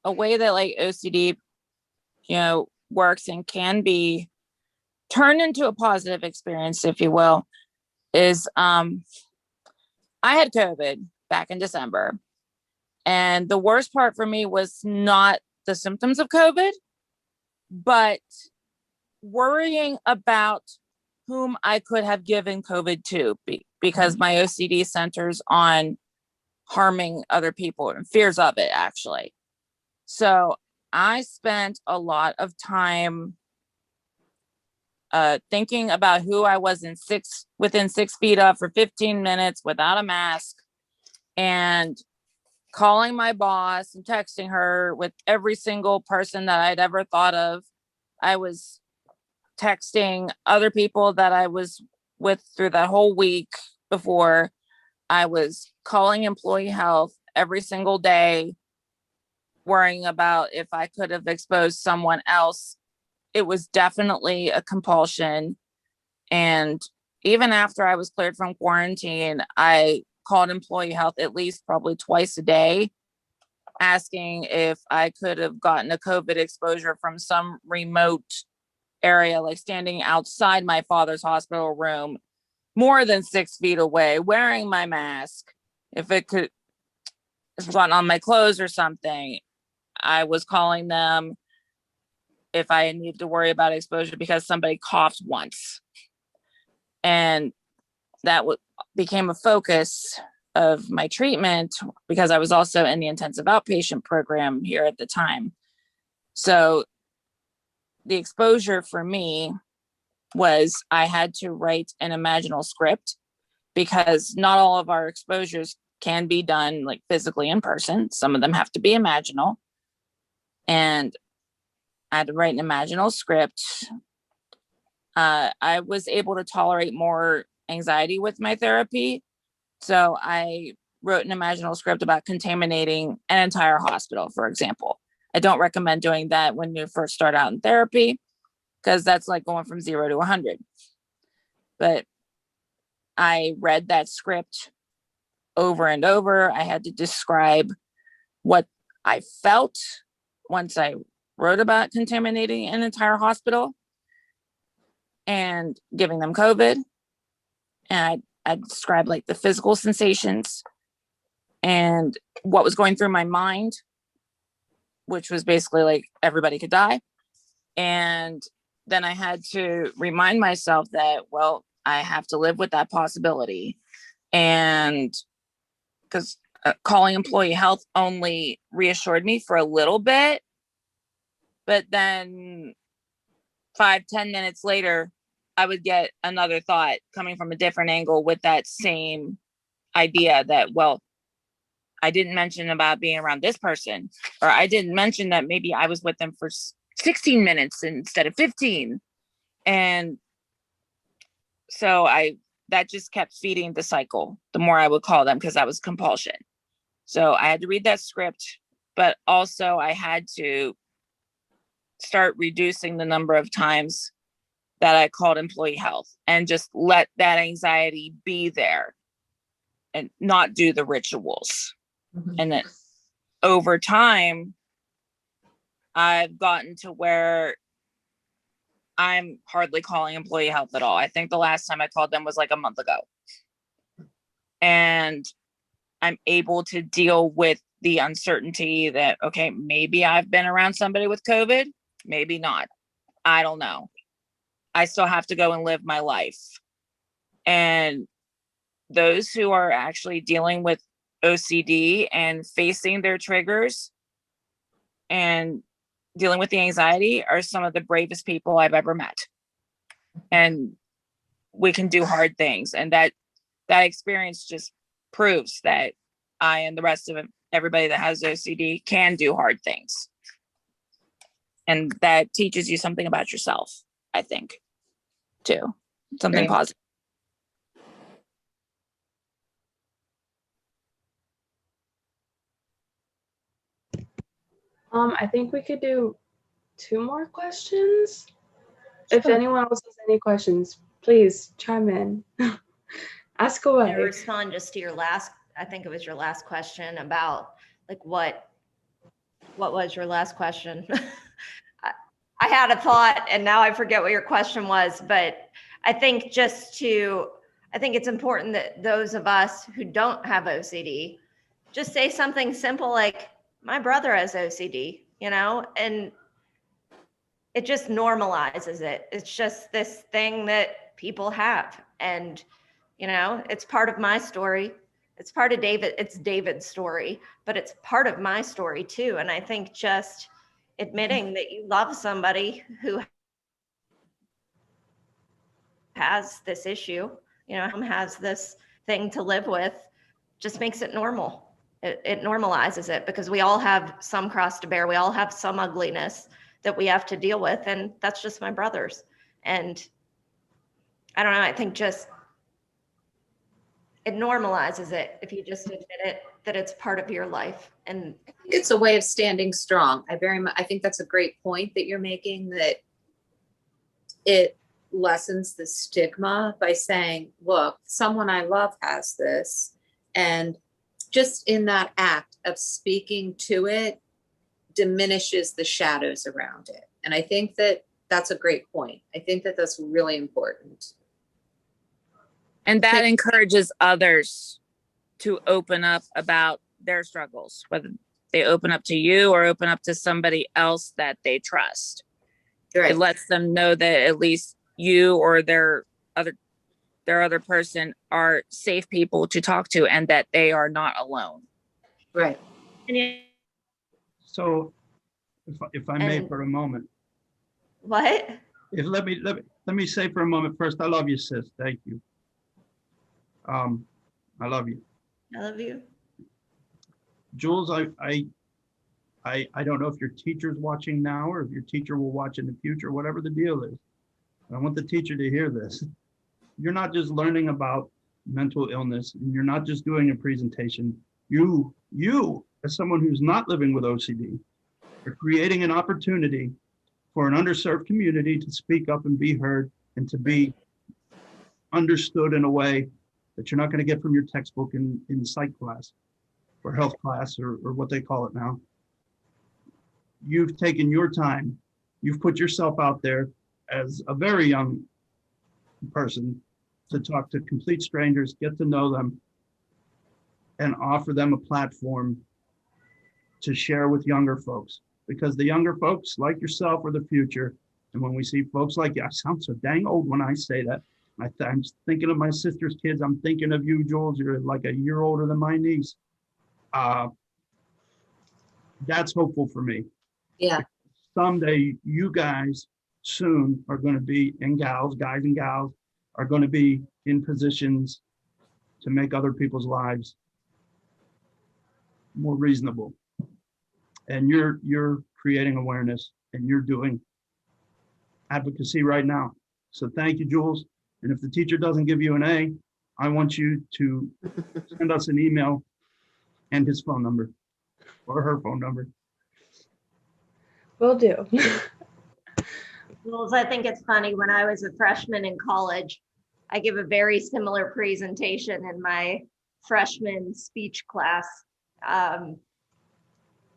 [SPEAKER 4] way that like OCD, works and can be turned into a positive experience, if you will, is I had COVID back in December. And the worst part for me was not the symptoms of COVID, but worrying about whom I could have given COVID to because my OCD centers on harming other people and fears of it, actually. So I spent a lot of time thinking about who I was within 6 feet of for 15 minutes without a mask, and calling my boss and texting her with every single person that I'd ever thought of. I was texting other people that I was with through that whole week before. I was calling employee health every single day, worrying about if I could have exposed someone else. It was definitely a compulsion. And even after I was cleared from quarantine, I called employee health at least probably twice a day, asking if I could have gotten a COVID exposure from some remote area, like standing outside my father's hospital room, more than 6 feet away, wearing my mask. If it could have gotten on my clothes or something, I was calling them if I needed to worry about exposure because somebody coughed once. And that became a focus of my treatment because I was also in the intensive outpatient program here at the time. So the exposure for me was I had to write an imaginal script because not all of our exposures can be done like physically in person. Some of them have to be imaginal. And I had to write an imaginal script. I was able to tolerate more anxiety with my therapy. So I wrote an imaginal script about contaminating an entire hospital, for example. I don't recommend doing that when you first start out in therapy, because that's like going from 0 to 100. But I read that script over and over. I had to describe what I felt once I wrote about contaminating an entire hospital and giving them COVID. And I described like the physical sensations and what was going through my mind, which was basically like everybody could die. And then I had to remind myself that, well, I have to live with that possibility. And because calling employee health only reassured me for a little bit, but then 5-10 minutes later, I would get another thought coming from a different angle with that same idea that, well, I didn't mention about being around this person, or I didn't mention that maybe I was with them for 16 minutes instead of 15. And so that just kept feeding the cycle. The more I would call them, because that was compulsion. So I had to read that script, but also I had to start reducing the number of times that I called employee health and just let that anxiety be there and not do the rituals. Mm-hmm. And then over time, I've gotten to where I'm hardly calling employee health at all. I think the last time I called them was like a month ago. And I'm able to deal with the uncertainty that, okay, maybe I've been around somebody with COVID, maybe not. I don't know. I still have to go and live my life. And those who are actually dealing with OCD and facing their triggers and dealing with the anxiety are some of the bravest people I've ever met. And we can do hard things. And that experience just proves that I and the rest of everybody that has OCD can do hard things. And that teaches you something about yourself, I think, too. Something positive.
[SPEAKER 1] I think we could do 2 more questions. Sure. If anyone else has any questions, please chime in. Ask away.
[SPEAKER 5] To respond just to your last, I think it was your last question about like what was your last question? I had a thought and now I forget what your question was, but I think I think it's important that those of us who don't have OCD just say something simple like, my brother has OCD, and it just normalizes it. It's just this thing that people have. And, you know, it's part of my story. It's part of it's David's story, but it's part of my story too. And I think just admitting that you love somebody who has this issue, you know, has this thing to live with, just makes it normal. It normalizes it, because we all have some cross to bear. We all have some ugliness that we have to deal with. And that's just my brother's. And I don't know, I think just it normalizes it if you just admit it, that it's part of your life. And
[SPEAKER 2] I think it's a way of standing strong. I think that's a great point that you're making, that it lessens the stigma by saying, look, someone I love has this. And just in that act of speaking to it diminishes the shadows around it. And I think that that's a great point. I think that that's really important.
[SPEAKER 4] And that encourages others to open up about their struggles, whether they open up to you or open up to somebody else that they trust.
[SPEAKER 2] Right.
[SPEAKER 4] It lets them know that at least you or their other person are safe people to talk to, and that they are not alone.
[SPEAKER 2] Right.
[SPEAKER 6] So if I may for a moment.
[SPEAKER 5] what?
[SPEAKER 6] Let me say for a moment first, I love you, sis. Thank you. I love you.
[SPEAKER 5] I love you.
[SPEAKER 6] Jules, I don't know if your teacher's watching now or if your teacher will watch in the future, whatever the deal is. I want the teacher to hear this. You're not just learning about mental illness, and you're not just doing a presentation. You, as someone who's not living with OCD, are creating an opportunity for an underserved community to speak up and be heard and to be understood in a way that you're not going to get from your textbook in psych class or health class or what they call it now. You've taken your time, you've put yourself out there as a very young person to talk to complete strangers, get to know them, and offer them a platform to share with younger folks. Because the younger folks like yourself are the future. And when we see folks like you, I sound so dang old when I say that. I'm just thinking of my sister's kids. I'm thinking of you, Jules. You're like a year older than my niece. That's hopeful for me.
[SPEAKER 2] Yeah.
[SPEAKER 6] Someday you guys soon are going to be, and gals, guys and gals, are going to be in positions to make other people's lives more reasonable. And you're creating awareness, and you're doing advocacy right now. So thank you, Jules. And if the teacher doesn't give you an A, I want you to send us an email and his phone number or her phone number.
[SPEAKER 1] Will do.
[SPEAKER 5] Jules, I think it's funny. When I was a freshman in college, I give a very similar presentation in my freshman speech class.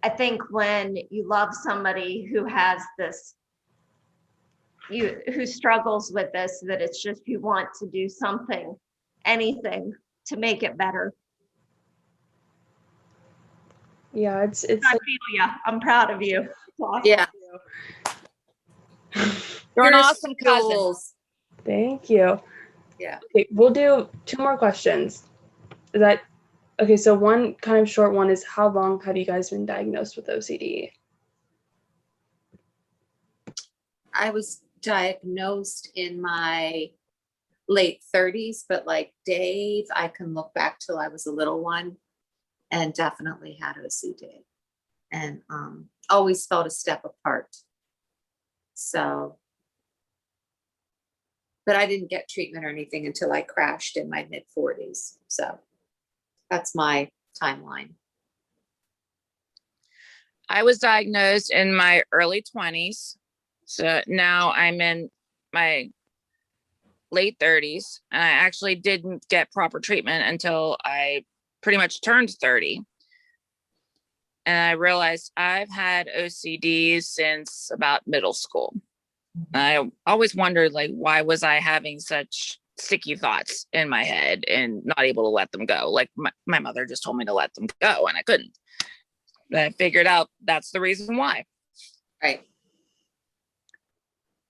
[SPEAKER 5] I think when you love somebody who has this, who struggles with this, that it's just you want to do something, anything to make it better.
[SPEAKER 1] Yeah, it's
[SPEAKER 5] I feel ya. I'm proud of you. Awesome.
[SPEAKER 2] Yeah.
[SPEAKER 4] You're an
[SPEAKER 2] Here's
[SPEAKER 4] awesome cousin.
[SPEAKER 2] Jules.
[SPEAKER 1] Thank you.
[SPEAKER 2] Yeah.
[SPEAKER 1] Okay, we'll do 2 more questions. Is that okay? So one kind of short one is, how long have you guys been diagnosed with OCD?
[SPEAKER 2] I was diagnosed in my late 30s, but like Dave, I can look back till I was a little one and definitely had OCD, and always felt a step apart. So, but I didn't get treatment or anything until I crashed in my mid 40s. So that's my timeline.
[SPEAKER 4] I was diagnosed in my early 20s. So now I'm in my late 30s. And I actually didn't get proper treatment until I pretty much turned 30. And I realized I've had OCD since about middle school. I always wondered, like, why was I having such sticky thoughts in my head and not able to let them go? Like my mother just told me to let them go and I couldn't. But I figured out that's the reason why.
[SPEAKER 2] Right.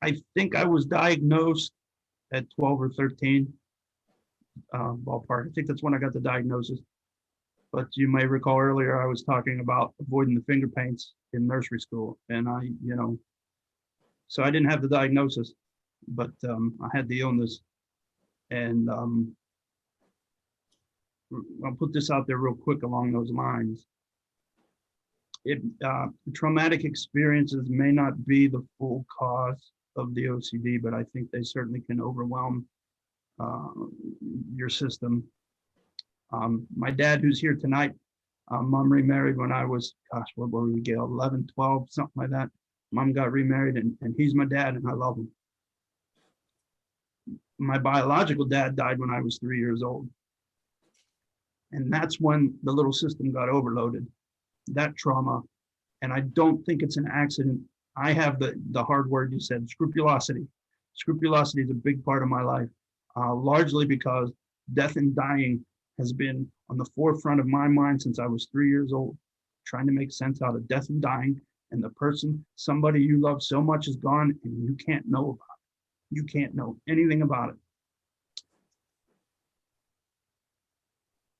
[SPEAKER 6] I think I was diagnosed at 12 or 13, ballpark. I think that's when I got the diagnosis. But you may recall earlier I was talking about avoiding the finger paints in nursery school, and so I didn't have the diagnosis, but I had the illness, and I'll put this out there real quick along those lines. Traumatic experiences may not be the full cause of the OCD, but I think they certainly can overwhelm your system. My dad, who's here tonight, mom remarried when I was, gosh, what were we, Gail, 11, 12, something like that. Mom got remarried, and he's my dad, and I love him. My biological dad died when I was 3 years old. And that's when the little system got overloaded, that trauma. And I don't think it's an accident. I have the hard word you said, scrupulosity. Scrupulosity is a big part of my life, largely because death and dying has been on the forefront of my mind since I was 3 years old, trying to make sense out of death and dying, and the person, somebody you love so much is gone and you can't know about it. You can't know anything about it.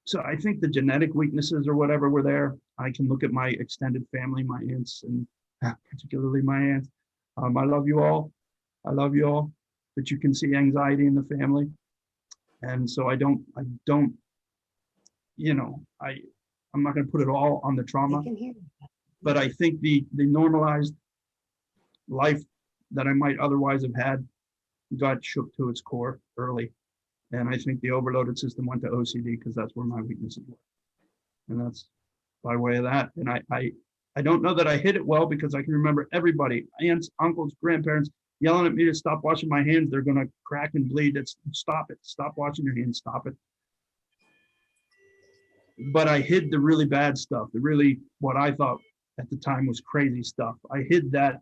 [SPEAKER 6] So I think the genetic weaknesses or whatever were there. I can look at my extended family, my aunts, and particularly my aunts. I love you all. I love you all, but you can see anxiety in the family. And so I'm not going to put it all on the trauma, but I think the normalized life that I might otherwise have had got shook to its core early. And I think the overloaded system went to OCD because that's where my weaknesses were. And that's by way of that. And I don't know that I hit it well because I can remember everybody, aunts, uncles, grandparents, yelling at me to stop washing my hands. They're going to crack and bleed. Stop it. Stop washing your hands. Stop it. But I hid the really bad stuff, what I thought at the time was crazy stuff. I hid that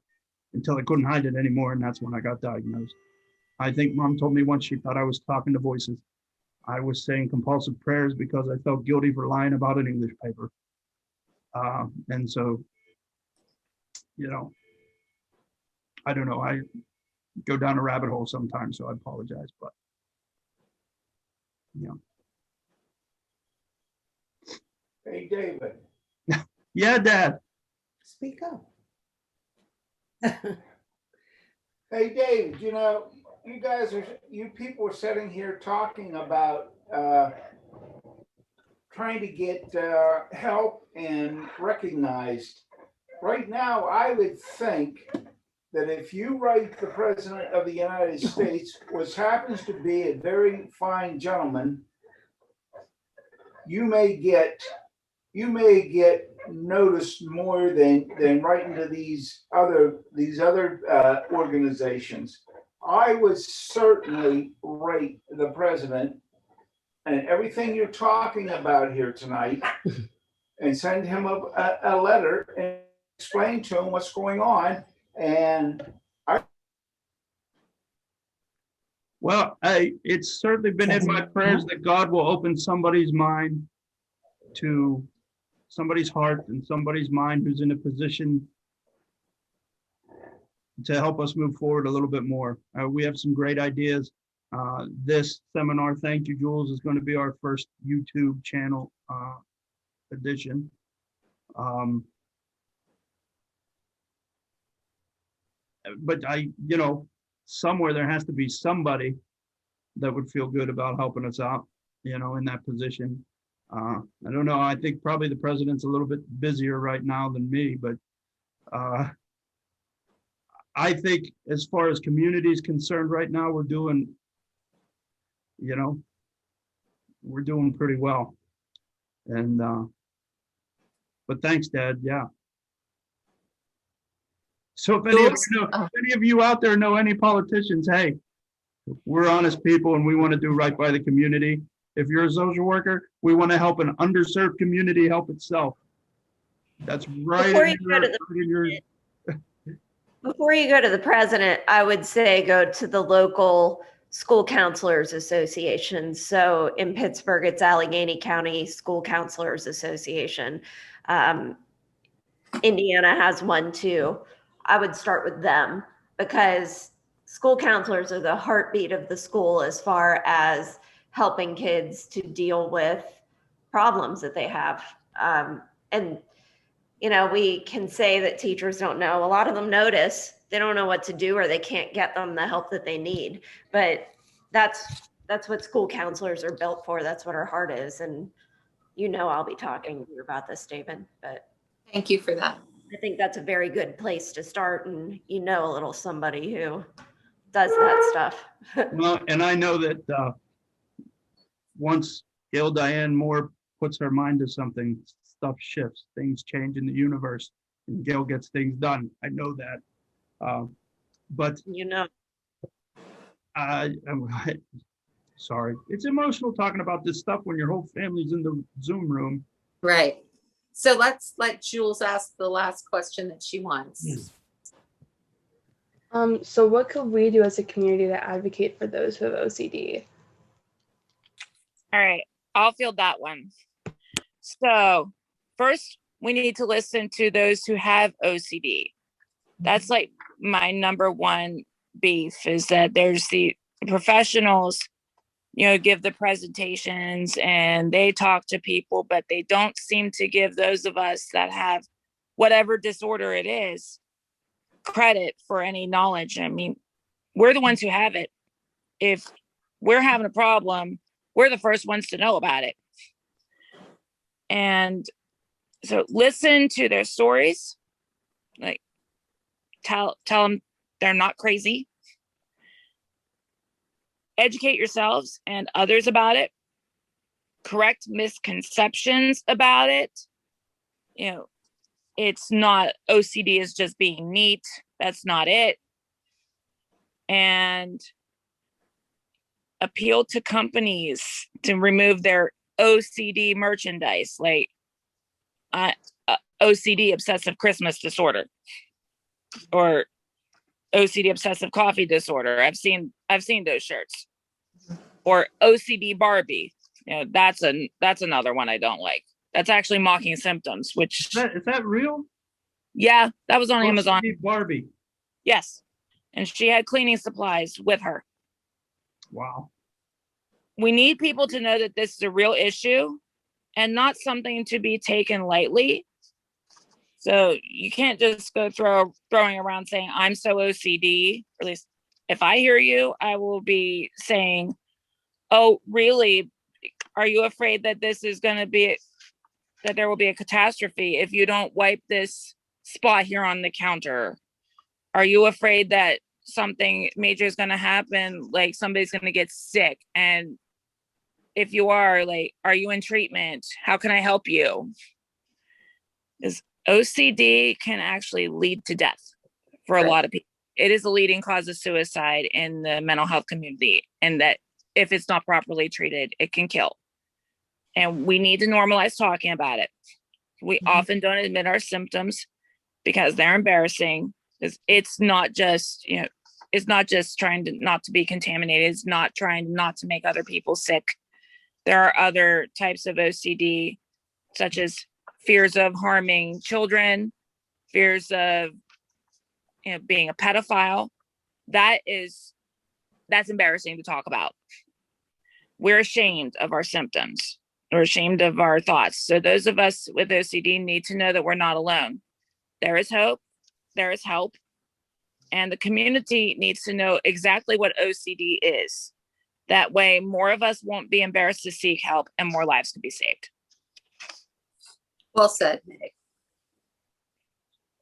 [SPEAKER 6] until I couldn't hide it anymore. And that's when I got diagnosed. I think mom told me once she thought I was talking to voices. I was saying compulsive prayers because I felt guilty for lying about an English paper. And so, I don't know. I go down a rabbit hole sometimes, so I apologize, but
[SPEAKER 7] Hey, David.
[SPEAKER 6] Yeah, Dad.
[SPEAKER 3] Speak up.
[SPEAKER 7] Hey, David, you people are sitting here talking about trying to get help and recognized. Right now, I would think that if you write the President of the United States, which happens to be a very fine gentleman, you may get noticed more than writing to these other organizations. I would certainly rate the president and everything you're talking about here tonight and send him a letter and explain to him what's going on. And
[SPEAKER 6] it's certainly been in my prayers that God will open somebody's mind to somebody's heart and somebody's mind who's in a position to help us move forward a little bit more. We have some great ideas. This seminar, thank you, Jules, is going to be our first YouTube channel edition. But somewhere there has to be somebody that would feel good about helping us out, in that position. I don't know. I think probably the president's a little bit busier right now than me, but I think as far as community is concerned right now, we're doing pretty well. And, but thanks, Dad. Yeah. So if any of you out there know any politicians, hey, we're honest people and we want to do right by the community. If you're a social worker, we want to help an underserved community help itself. That's right.
[SPEAKER 5] Before you go to the president, I would say go to the local school counselors associations. So in Pittsburgh, it's Allegheny County School Counselors Association. Indiana has one too. I would start with them because school counselors are the heartbeat of the school as far as helping kids to deal with problems that they have. And, you know, we can say that teachers don't know. A lot of them notice they don't know what to do, or they can't get them the help that they need. But that's what school counselors are built for. That's what our heart is. And, you know, I'll be talking to you about this, David, but
[SPEAKER 2] Thank you for that.
[SPEAKER 5] I think that's a very good place to start. And, you know, a little somebody who does that stuff.
[SPEAKER 6] Well, and I know that once Gail Diane Moore puts her mind to something, stuff shifts, things change in the universe, and Gail gets things done. I know that. But
[SPEAKER 5] You know,
[SPEAKER 6] I'm sorry, it's emotional talking about this stuff when your whole family's in the Zoom room.
[SPEAKER 2] Right. So let's let Jules ask the last question that she wants.
[SPEAKER 1] So what could we do as a community to advocate for those who have OCD?
[SPEAKER 4] All right, I'll field that one. So first, we need to listen to those who have OCD. That's like my number one beef, is that there's the professionals, you know, give the presentations and they talk to people, but they don't seem to give those of us that have whatever disorder it is credit for any knowledge. I mean, we're the ones who have it. If we're having a problem, we're the first ones to know about it. And so listen to their stories, like tell them they're not crazy. Educate yourselves and others about it. Correct misconceptions about it. You know, it's not OCD is just being neat. That's not it. And appeal to companies to remove their OCD merchandise, like OCD obsessive Christmas disorder, or OCD obsessive coffee disorder. I've seen those shirts. Or OCD Barbie. You know, that's another one I don't like. That's actually mocking symptoms, which
[SPEAKER 6] Is that real?
[SPEAKER 4] yeah, that was on Amazon.
[SPEAKER 6] Barbie.
[SPEAKER 4] Yes. And she had cleaning supplies with her.
[SPEAKER 6] Wow.
[SPEAKER 4] We need people to know that this is a real issue and not something to be taken lightly. So you can't just go throwing around saying, I'm so OCD. Or at least if I hear you, I will be saying, oh, really? Are you afraid that this is going to be, that there will be a catastrophe if you don't wipe this spot here on the counter? Are you afraid that something major is going to happen, like somebody's going to get sick? And if you are, like, are you in treatment? How can I help you? Because OCD can actually lead to death for a lot of people. It is a leading cause of suicide in the mental health community, and that if it's not properly treated, it can kill. And we need to normalize talking about it. We often don't admit our symptoms because they're embarrassing. It's not just, you know, it's not just trying to not to be contaminated. It's not trying not to make other people sick. There are other types of OCD, such as fears of harming children, fears of, you know, being a pedophile. That's embarrassing to talk about. We're ashamed of our symptoms. We're ashamed of our thoughts. So those of us with OCD need to know that we're not alone. There is hope. There is help. And the community needs to know exactly what OCD is. That way, more of us won't be embarrassed to seek help and more lives can be saved.
[SPEAKER 2] Well said, Meg.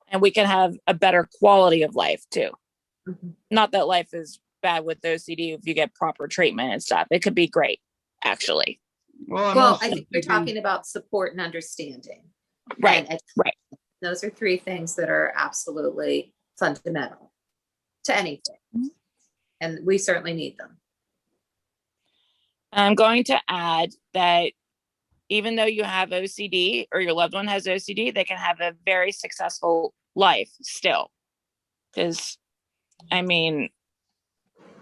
[SPEAKER 4] And we can have a better quality of life too. Not that life is bad with OCD if you get proper treatment and stuff. It could be great, actually.
[SPEAKER 2] Well, I think we're talking about support and understanding.
[SPEAKER 4] Right,
[SPEAKER 2] And
[SPEAKER 4] right.
[SPEAKER 2] Those are three things that are absolutely fundamental to anything. And we certainly need them.
[SPEAKER 4] I'm going to add that even though you have OCD or your loved one has OCD, they can have a very successful life still. Because, I mean,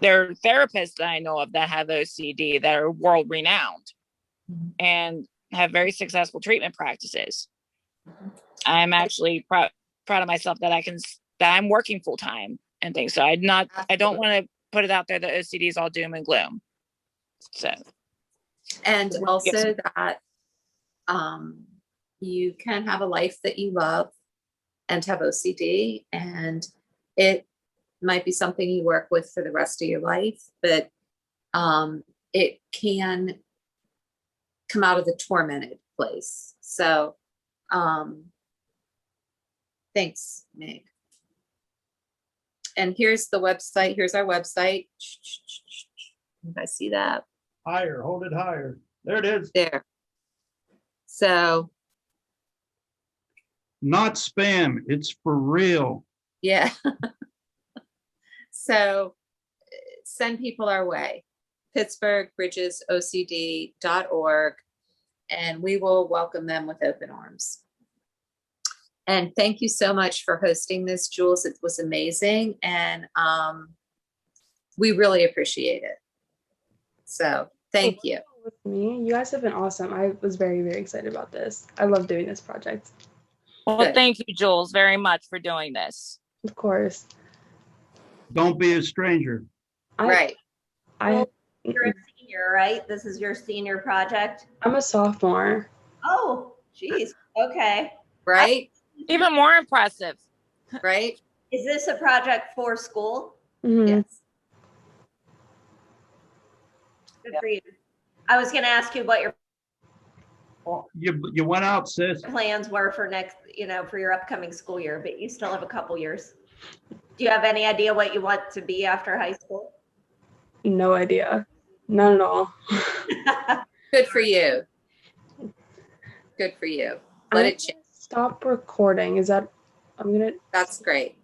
[SPEAKER 4] there are therapists that I know of that have OCD that are world renowned and have very successful treatment practices. I'm actually proud of myself that I can that I'm working full time and things. So I don't want to put it out there that OCD is all doom and gloom. So,
[SPEAKER 2] And also that you can have a life that you love and have OCD, and it might be something you work with for the rest of your life, but it can come out of the tormented place. So thanks, Meg. And here's the website. Here's our website. If I see that.
[SPEAKER 6] Higher, hold it higher. There it is.
[SPEAKER 2] There. So
[SPEAKER 6] Not spam, it's for real.
[SPEAKER 2] yeah. So send people our way. Pittsburgh Bridges OCD.org, and we will welcome them with open arms. And thank you so much for hosting this, Jules. It was amazing, and we really appreciate it. So thank you.
[SPEAKER 1] With me, you guys have been awesome. I was very, very excited about this. I love doing this project.
[SPEAKER 4] well,
[SPEAKER 2] Good.
[SPEAKER 4] thank you, Jules, very much for doing this.
[SPEAKER 1] Of course.
[SPEAKER 6] Don't be a stranger.
[SPEAKER 2] Right.
[SPEAKER 5] You're a senior, right? This is your senior project?
[SPEAKER 1] I'm a sophomore.
[SPEAKER 5] Oh, geez. Okay.
[SPEAKER 2] Right.
[SPEAKER 4] Even more impressive.
[SPEAKER 2] Right.
[SPEAKER 5] Is this a project for school?
[SPEAKER 1] Mhm.
[SPEAKER 2] Yes.
[SPEAKER 5] Good for you. I was going to ask you what your
[SPEAKER 6] Oh, you went out, sis.
[SPEAKER 5] plans were for next, for your upcoming school year, but you still have a couple years. Do you have any idea what you want to be after high school?
[SPEAKER 1] No idea. None at all.
[SPEAKER 2] Good for you. Good for you. Let it change.
[SPEAKER 1] Stop recording. Is that, I'm gonna.
[SPEAKER 2] That's great.